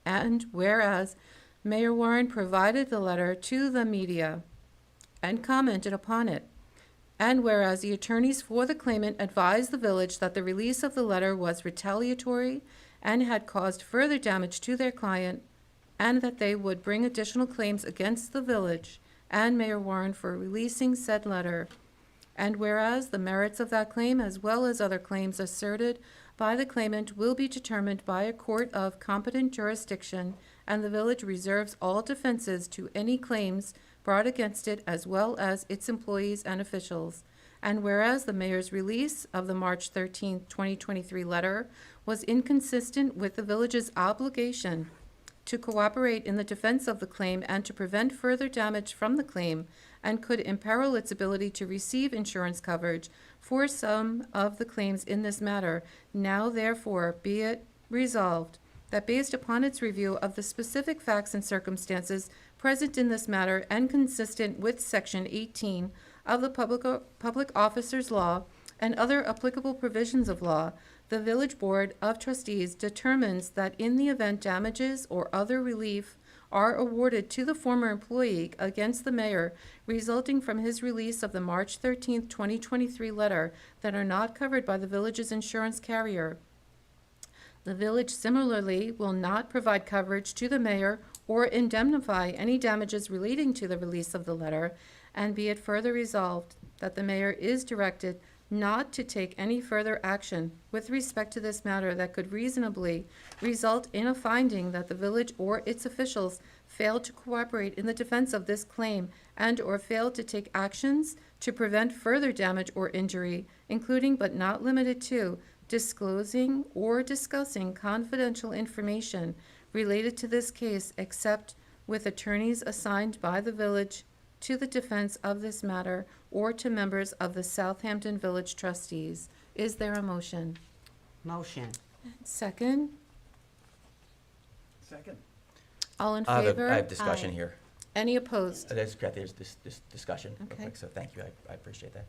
and whereas Mayor Warren provided the letter to the media and commented upon it, and whereas the attorneys for the claimant advised the village that the release of the letter was retaliatory and had caused further damage to their client, and that they would bring additional claims against the village and Mayor Warren for releasing said letter. And whereas the merits of that claim, as well as other claims asserted by the claimant, will be determined by a court of competent jurisdiction, and the village reserves all defenses to any claims brought against it, as well as its employees and officials. And whereas the mayor's release of the March 13, 2023 letter was inconsistent with the village's obligation to cooperate in the defense of the claim and to prevent further damage from the claim, and could imperil its ability to receive insurance coverage for some of the claims in this matter, now therefore be it resolved that based upon its review of the specific facts and circumstances present in this matter and consistent with Section 18 of the Public Officers Law and other applicable provisions of law, the Village Board of Trustees determines that in the event damages or other relief are awarded to the former employee against the mayor resulting from his release of the March 13th, 2023 letter that are not covered by the village's insurance carrier. The village similarly will not provide coverage to the mayor or indemnify any damages relating to the release of the letter, and be it further resolved that the mayor is directed not to take any further action with respect to this matter that could reasonably result in a finding that the village or its officials failed to cooperate in the defense of this claim and/or failed to take actions to prevent further damage or injury, including but not limited to disclosing or discussing confidential information related to this case except with attorneys assigned by the village to the defense of this matter or to members of the Southampton Village trustees. Is there a motion? Motion. Second? Second. All in I favor? have discussion Aye. here. Any opposed? That's correct, there's this discussion, real Okay. quick, so thank you, I appreciate that.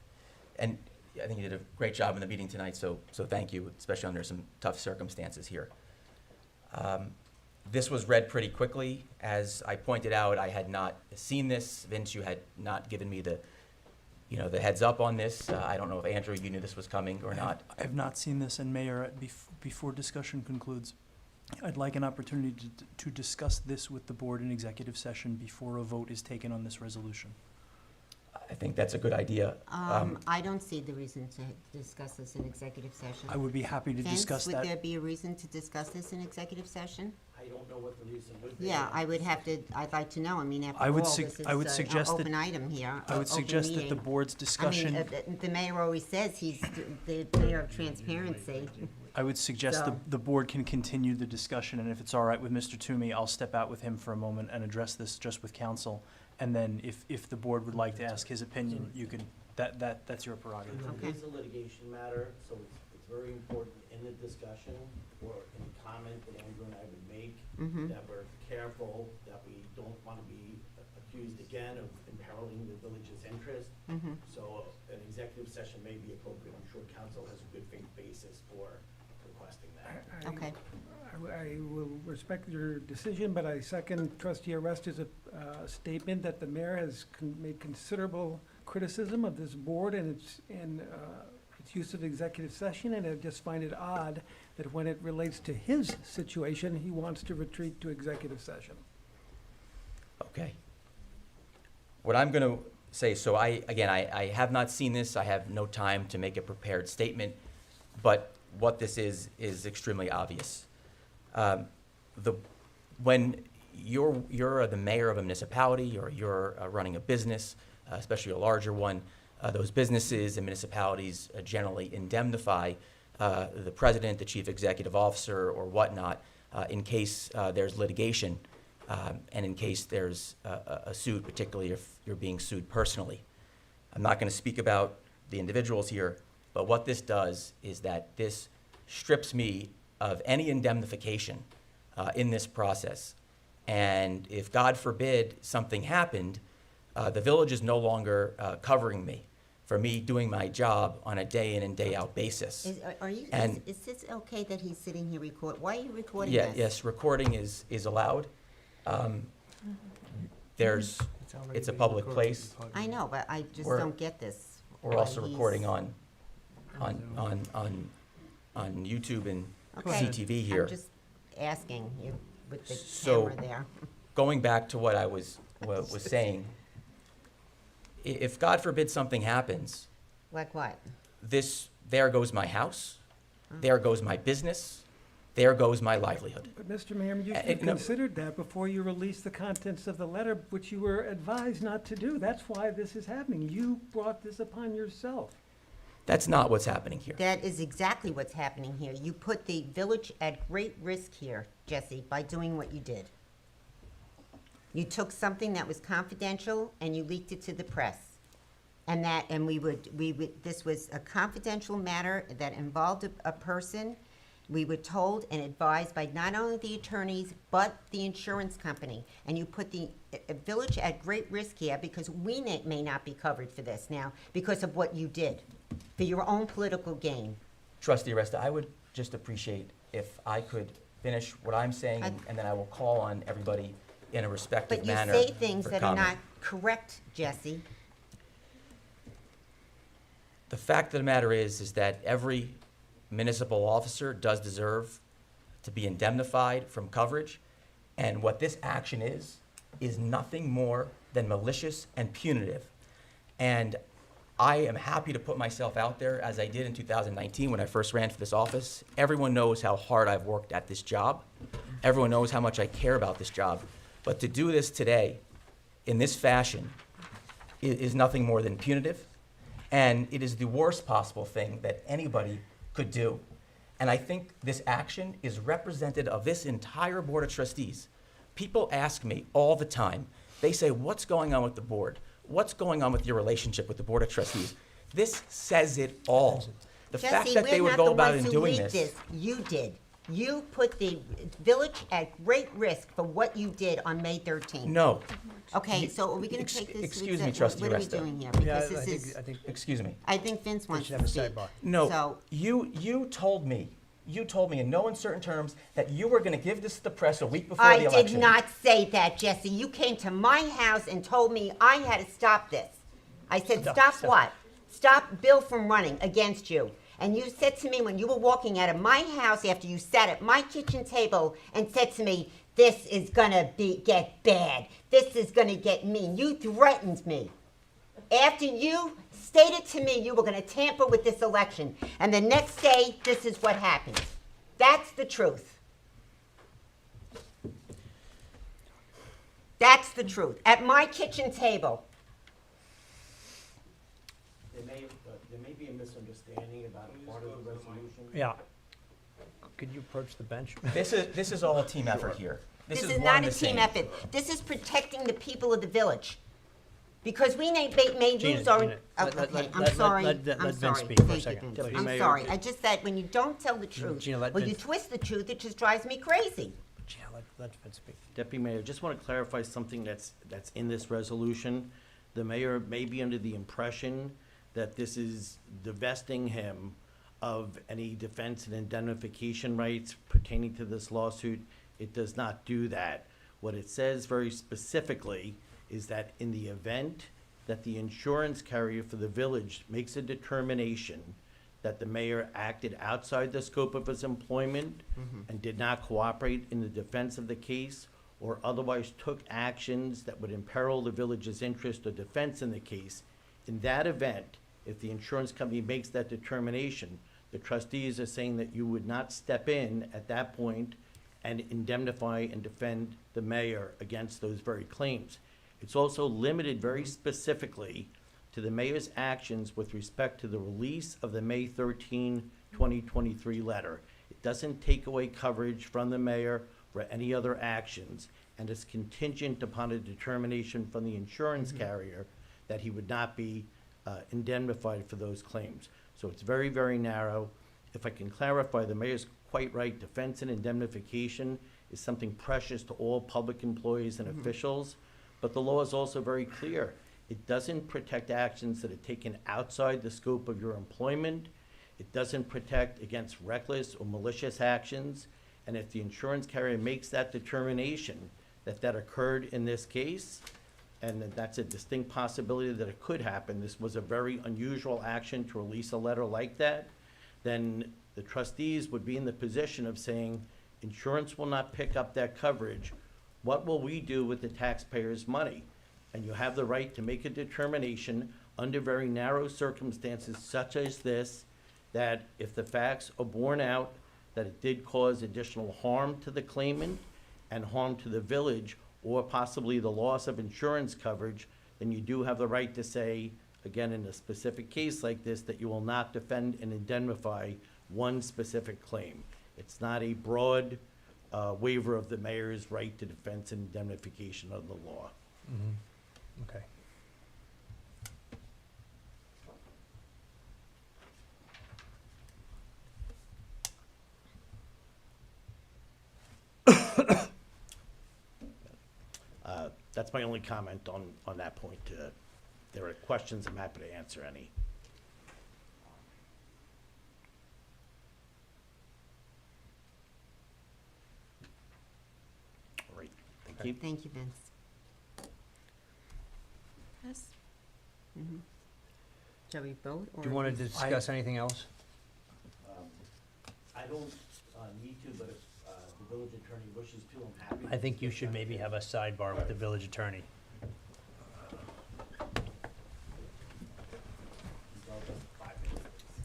And I think you did a great job in the meeting tonight, so thank you, especially under some tough circumstances here. This was read pretty quickly. As I pointed out, I had not seen this. Vince, you had not given me the heads up on this. I don't know if Andrew, you knew this was coming or not. I have not seen this, and Mayor, before discussion concludes, I'd like an opportunity to discuss this with the board in executive session before a vote is taken on this resolution. I think that's a good idea. I don't see the reason to discuss this in executive session. I would be happy to discuss Vince, would there that. be a reason to discuss this in executive session? I don't know what the reason would be. Yeah, I'd like to know. I mean, after I all, would this sug- is I would an suggest that- open item here. I would open suggest that the meeting. board's I discussion, mean, the mayor always says he's the mayor of transparency. I would suggest So- the board can continue the discussion, and if it's all right with Mr. Toomey, I'll step out with him for a moment and address this just with council. And then if the board would like to ask his opinion, you could, that's your prerogative. Okay. It is a litigation matter, so it's very important in the discussion or any comment that Andrew and I would make, Mhm. that we're careful, that we don't want to be accused again of imperiling the village's interest. Mhm. So an executive session may be appropriate. I'm sure council has a good faith basis for requesting that. Okay. I will respect your decision, but I second trustee Arresta's statement that the mayor has made considerable criticism of this board and its use of executive session, and I just find it odd that when it relates to his situation, he wants to retreat to executive session. Okay. What I'm going to say, so I have not seen this. I have no time to make a prepared statement, but what this is extremely obvious. When you're the mayor of a municipality or you're running a business, especially a larger one, those businesses and municipalities generally indemnify the president, the chief executive officer, or whatnot, in case there's litigation and in case there's a suit, particularly if you're being sued personally. I'm not going to speak about the individuals here, but what this does is that this strips me of any indemnification in this process. And if, God forbid, something happened, the village is no longer covering me for me doing my job on a day in and day out basis. Is this okay that he's sitting here why are you recording Yeah, this? yes, recording is allowed. It's a public place. I know, but I just We're- don't get this. We're why also he's- recording on YouTube and Okay, CTV here. I'm just asking you with the So- camera there. Going back to what I was saying, if God forbid something happens, Like what? there goes my house, there goes my business, there goes my livelihood. But Mr. Mayor, you should have no. considered that before you released the contents of the letter, which you were advised not to do. That's why this is happening. You brought this upon yourself. That's not what's happening here. That is exactly what's happening here. You put the village at great risk here, Jesse, by doing what you did. You took something that was confidential and you leaked it to the press. This was a confidential matter that involved a person. We were told and advised by not only the attorneys, but the insurance company. And you put the village at great risk here because we may not be covered for this now because of what you did for your own political gain. Trustee Arresta, I would just appreciate if I could finish what I'm saying, and then I will call on everybody in a respectful But you manner say things for that are comment. not correct, Jesse. The fact of the matter is that every municipal officer does deserve to be indemnified from coverage. And what this action is nothing more than malicious and punitive. And I am happy to put myself out there as I did in 2019 when I first ran for this office. Everyone knows how hard I've worked at this job. Everyone knows how much I care about this job. But to do this today in this fashion is nothing more than punitive. And it is the worst possible thing that anybody could do. And I think this action is representative of this entire Board of Trustees. People ask me all the time, they say, what's going on with the board? What's going on with your relationship with the Board of Trustees? This says it all. The fact that they would go about in doing this. You did. You put the village at great risk for what you did on May 13th. No. Okay, You- so are we gonna take this? excuse me, what- Trustee What are we Resta. doing here? Yeah, Because this is, I think Excuse me. I think Vince we wants should to have a speak. sidebar. No, So- you told me in no uncertain terms that you were gonna give this to the press a week before the I election. did not say that, Jesse. You came to my house and told me I had to stop this. I said, stop what? Stop Bill from running against you. And you said to me when you were walking out of my house after you sat at my kitchen table and said to me, this is gonna get bad. This is gonna get mean. You threatened me. After you stated to me you were gonna tamper with this election. And the next day, this is what happened. That's the truth. That's the truth. At my kitchen table. There may be a misunderstanding about a part of the resolution. Yeah. Could you approach the bench? This is all a team effort here. This is one not and a the team same. effort. This is protecting the people of the village. Because we may lose our... Gina, Oh, let- okay, let- I'm let- sorry. let Vince I'm sorry. speak for a Thank you, second, Vince. please. I'm Mayor, sorry. I just said when you don't tell the truth, Gina, let or you Vince- twist the truth, it just drives me crazy. Gina, let Vince speak. Deputy Mayor, just want to clarify something that's in this resolution. The mayor may be under the impression that this is divesting him of any defense and indemnification rights pertaining to this lawsuit. It does not do that. What it says very specifically is that in the event that the insurance carrier for the village makes a determination that the mayor acted outside the scope of his employment and did not cooperate in the defense of the case, or otherwise took actions that would imperil the village's interest or defense in the case, in that event, if the insurance company makes that determination, the trustees are saying that you would not step in at that point and indemnify and defend the mayor against those very claims. It's also limited very specifically to the mayor's actions with respect to the release of the May 13, 2023 letter. It doesn't take away coverage from the mayor for any other actions, and is contingent upon a determination from the insurance carrier that he would not be indemnified for those claims. So it's very, very narrow. If I can clarify, the mayor's quite right. Defense and indemnification is something precious to all public employees and officials, but the law is also very clear. It doesn't protect actions that are taken outside the scope of your employment. It doesn't protect against reckless or malicious actions. And if the insurance carrier makes that determination that that occurred in this case, and that that's a distinct possibility that it could happen, this was a very unusual action to release a letter like that, then the trustees would be in the position of saying, insurance will not pick up that coverage. What will we do with the taxpayers' money? And you have the right to make a determination under very narrow circumstances such as this, that if the facts are borne out, that it did cause additional harm to the claimant and harm to the village, or possibly the loss of insurance coverage, then you do have the right to say, again, in a specific case like this, that you will not defend and indemnify one specific claim. It's not a broad waiver of the mayor's right to defense and indemnification of the law. Okay. That's my only comment on that point. If there are questions, I'm happy to answer any. All right, thank Keep, Thank you, Vince. Yes. Mhm. Shall we vote? Do you want to discuss anything else? I don't need to, but if the village attorney wishes to, I'm happy. I think you should maybe have a sidebar with the village attorney.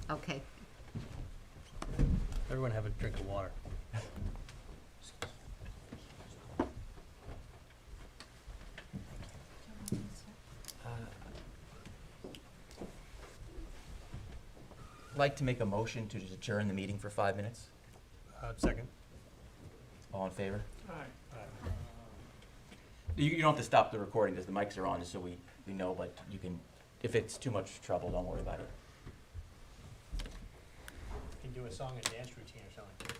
Okay. Everyone have a drink of water. Like to make a motion to just adjourn the meeting for 5 minutes. Second. All in favor? You don't have to stop the recording because the mics are on, just so we know, but you can, if it's too much trouble, don't worry about it. You can do a song and dance routine or something.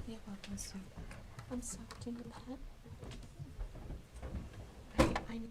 You're welcome, sir. I'm sorry, do you need that? I need.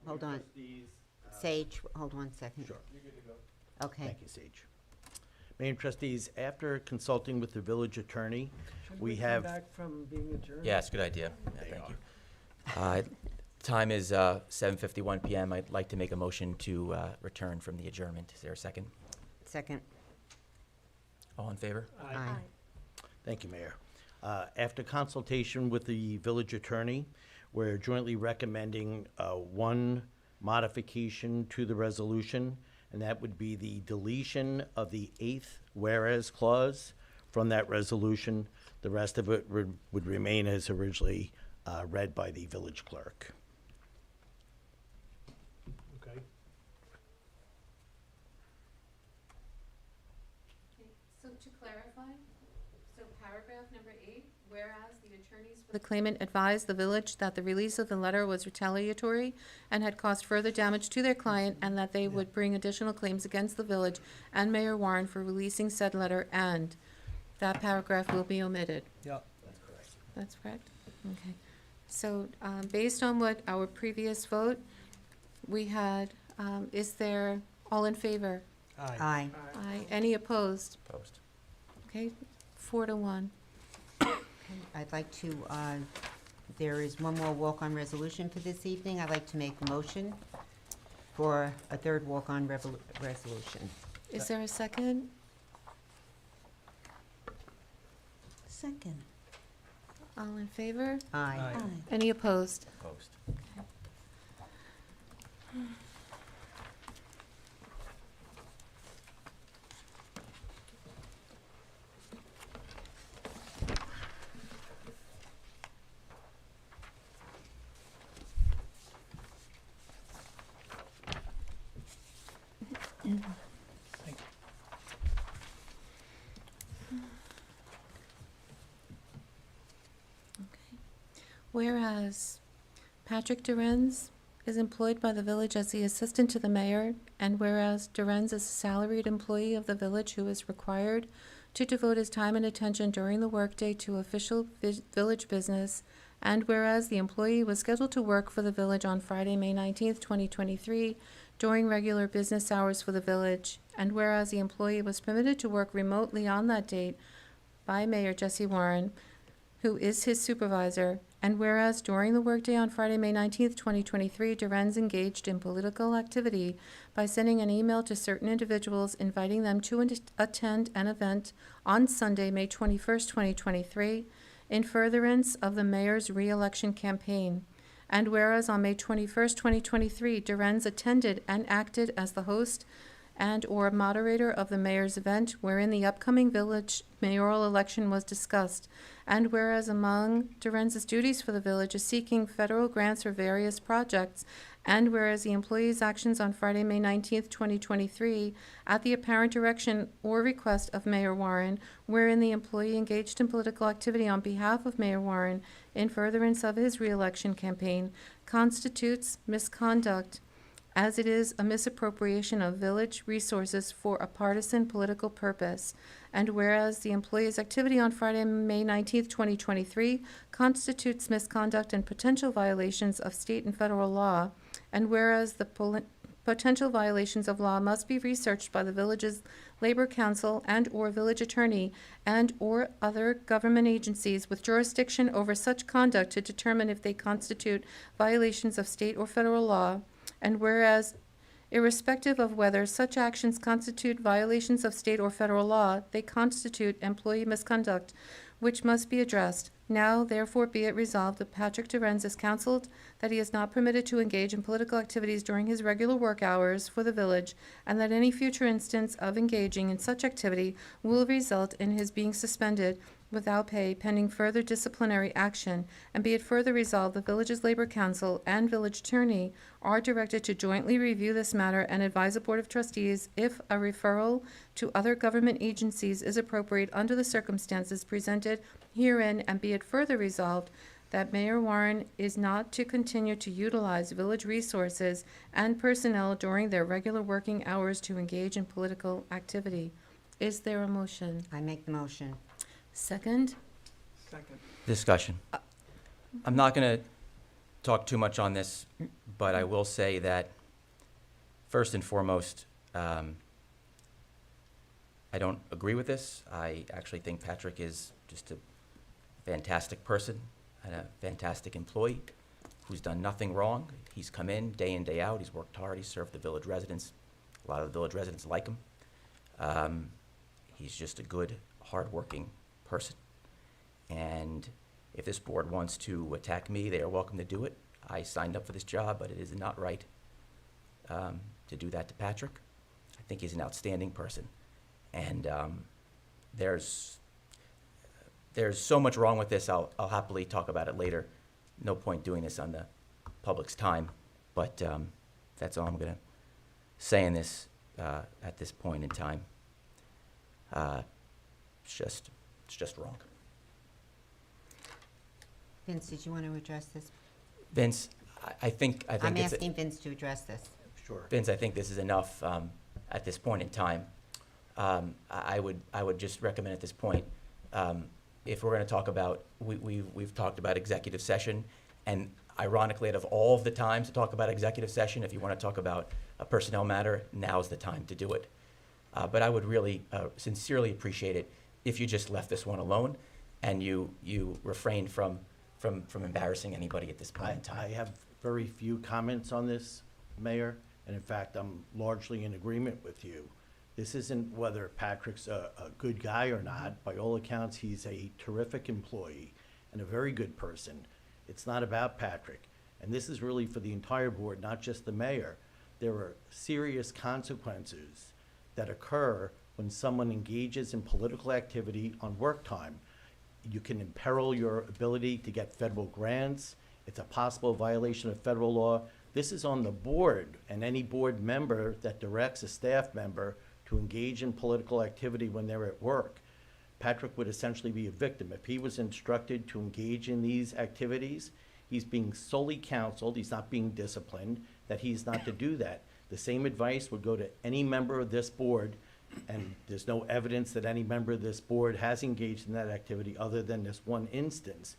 Hold on. Sage, hold 1 second. Sure. Okay. Thank you, Sage. Mayor and trustees, after consulting with the village attorney, Should we come have, back from being adjourned? Yeah, it's a good idea. Yeah, thank you. Time is 7:51 PM. I'd like to make a motion to return from the adjournment. Is there a second? Second. All in favor? Aye. thank you, Mayor. After consultation with the village attorney, we're jointly recommending one modification to the resolution, and that would be the deletion of the 8th whereas clause from that resolution. The rest of it would remain as originally read by the village clerk. Okay. So to clarify, so paragraph number 8, whereas the attorneys for the claimant advised the village that the release of the letter was retaliatory and had caused further damage to their client, and that they would bring additional claims against the village and Mayor Warren for releasing said letter, and that paragraph will be omitted. Yeah. That's correct? Okay. So, based on what our previous vote, we had, is there, all in favor? Aye. Aye. Aye. Any opposed? Opposed. Okay, 4-1. I'd like to, there is one more walk-on resolution for this evening. I'd like to make a motion for a third walk-on resolution. Is there a second? Second. All in favor? Aye. Aye. Any opposed? Opposed. Thank you. Okay. Whereas Patrick Durenz is employed by the village as the assistant to the mayor, and whereas Durenz is a salaried employee of the village who is required to devote his time and attention during the workday to official village business, and whereas the employee was scheduled to work for the village on Friday, May 19th, 2023, during regular business hours for the village, and whereas the employee was permitted to work remotely on that date by Mayor Jesse Warren, who is his supervisor, and whereas during the workday on Friday, May 19th, 2023, Durenz engaged in political activity by sending an email to certain individuals inviting them to attend an event on Sunday, May 21st, 2023, in furtherance of the mayor's re-election campaign. And whereas on May 21st, 2023, Durenz attended and acted as the host and/or moderator of the mayor's event wherein the upcoming village mayoral election was discussed. And whereas among Durenz's duties for the village is seeking federal grants for various projects, and whereas the employee's actions on Friday, May 19th, 2023, at the apparent direction or request of Mayor Warren, wherein the employee engaged in political activity on behalf of Mayor Warren in furtherance of his re-election campaign, constitutes misconduct, as it is a misappropriation of village resources for a partisan political purpose. And whereas the employee's activity on Friday, May 19th, 2023 constitutes misconduct and potential violations of state and federal law, and whereas the potential violations of law must be researched by the village's labor council and/or village attorney and/or other government agencies with jurisdiction over such conduct to determine if they constitute violations of state or federal law, and whereas irrespective of whether such actions constitute violations of state or federal law, they constitute employee misconduct, which must be addressed. Now, therefore, be it resolved that Patrick Durenz is counseled that he is not permitted to engage in political activities during his regular work hours for the village, and that any future instance of engaging in such activity will result in his being suspended without pay pending further disciplinary action, and be it further resolved, the village's labor council and village attorney are directed to jointly review this matter and advise the Board of Trustees if a referral to other government agencies is appropriate under the circumstances presented herein, and be it further resolved that Mayor Warren is not to continue to utilize village resources and personnel during their regular working hours to engage in political activity. Is there a motion? I make the motion. Second? Second. Discussion. I'm not gonna talk too much on this, but I will say that, first and foremost, I don't agree with this. I actually think Patrick is just a fantastic person and a fantastic employee who's done nothing wrong. He's come in, day out, he's worked hard, he's served the village residents. A lot of the village residents like him. He's just a good, hardworking person. And if this board wants to attack me, they are welcome to do it. I signed up for this job, but it is not right to do that to Patrick. I think he's an outstanding person. And there's so much wrong with this. I'll happily talk about it later. No point doing this on the public's time, but that's all I'm gonna say in this at this point in time. It's just wrong. Vince, did you want to address this? Vince, I think I'm it's asking Vince to address this. Sure. Vince, I think this is enough at this point in time. I would just recommend at this point, if we're going to talk about, we've talked about executive session, and ironically, out of all of the times to talk about executive session, if you want to talk about a personnel matter, now's the time to do it. But I would really sincerely appreciate it if you just left this one alone and you refrained from embarrassing anybody at this point in time. I have very few comments on this, Mayor, and in fact, I'm largely in agreement with you. This isn't whether Patrick's a good guy or not. By all accounts, he's a terrific employee and a very good person. It's not about Patrick. And this is really for the entire board, not just the mayor. There are serious consequences that occur when someone engages in political activity on work time. You can imperil your ability to get federal grants. It's a possible violation of federal law. This is on the board and any board member that directs a staff member to engage in political activity when they're at work. Patrick would essentially be a victim. If he was instructed to engage in these activities, he's being solely counseled, he's not being disciplined, that he's not to do that. The same advice would go to any member of this board, and there's no evidence that any member of this board has engaged in that activity other than this one instance.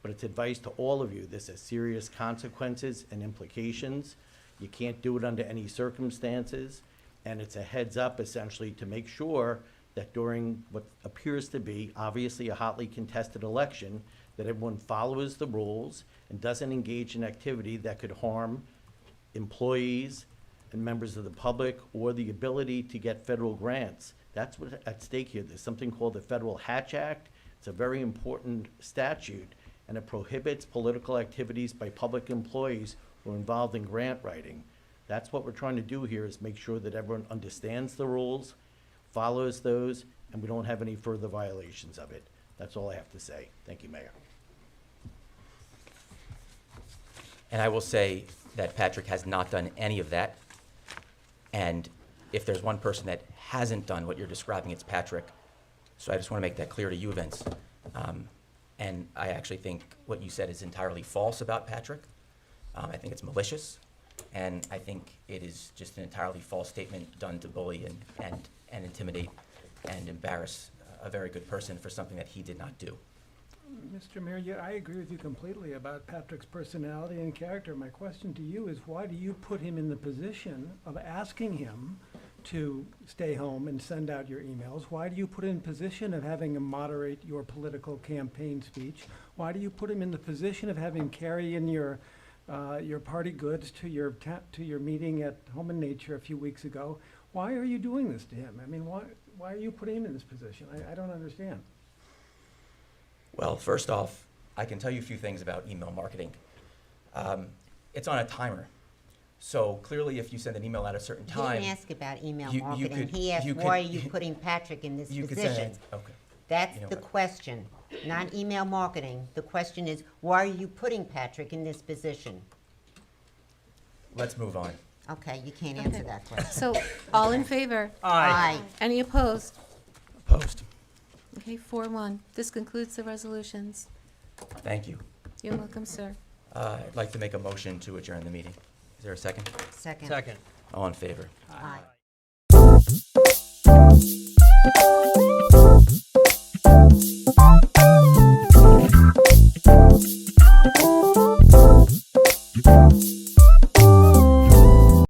But it's advice to all of you. This has serious consequences and implications. You can't do it under any circumstances. And it's a heads up essentially to make sure that during what appears to be obviously a hotly contested election, that everyone follows the rules and doesn't engage in activity that could harm employees and members of the public or the ability to get federal grants. That's what's at stake here. There's something called the Federal Hatch Act. It's a very important statute, and it prohibits political activities by public employees who are involved in grant writing. That's what we're trying to do here, is make sure that everyone understands the rules, follows those, and we don't have any further violations of it. That's all I have to say. Thank you, Mayor. And I will say that Patrick has not done any of that. And if there's one person that hasn't done what you're describing, it's Patrick. So I just want to make that clear to you, Vince. And I actually think what you said is entirely false about Patrick. I think it's malicious. And I think it is just an entirely false statement done to bully and intimidate and embarrass a very good person for something that he did not do. Mr. Mayor, yeah, I agree with you completely about Patrick's personality and character. My question to you is, why do you put him in the position of asking him to stay home and send out your emails? Why do you put him in position of having him moderate your political campaign speech? Why do you put him in the position of having him carry in your party goods to your meeting at Home and Nature a few weeks ago? Why are you doing this to him? I mean, why are you putting him in this position? I don't understand. Well, first off, I can tell you a few things about email marketing. It's on a timer. So clearly, if you send an email at a certain He time, didn't ask about email you marketing. could- He asked, you could- why are you putting Patrick in this you could position? send, okay. That's You know the what? question, not email marketing. The question is, why are you putting Patrick in this position? Let's move on. Okay, you can't answer that question. So, all in favor? Aye. Any opposed? Opposed. Okay, 4-1. This concludes the resolutions. Thank you. You're welcome, sir. I'd like to make a motion to adjourn the meeting. Is there a second? Second. All in favor? Aye.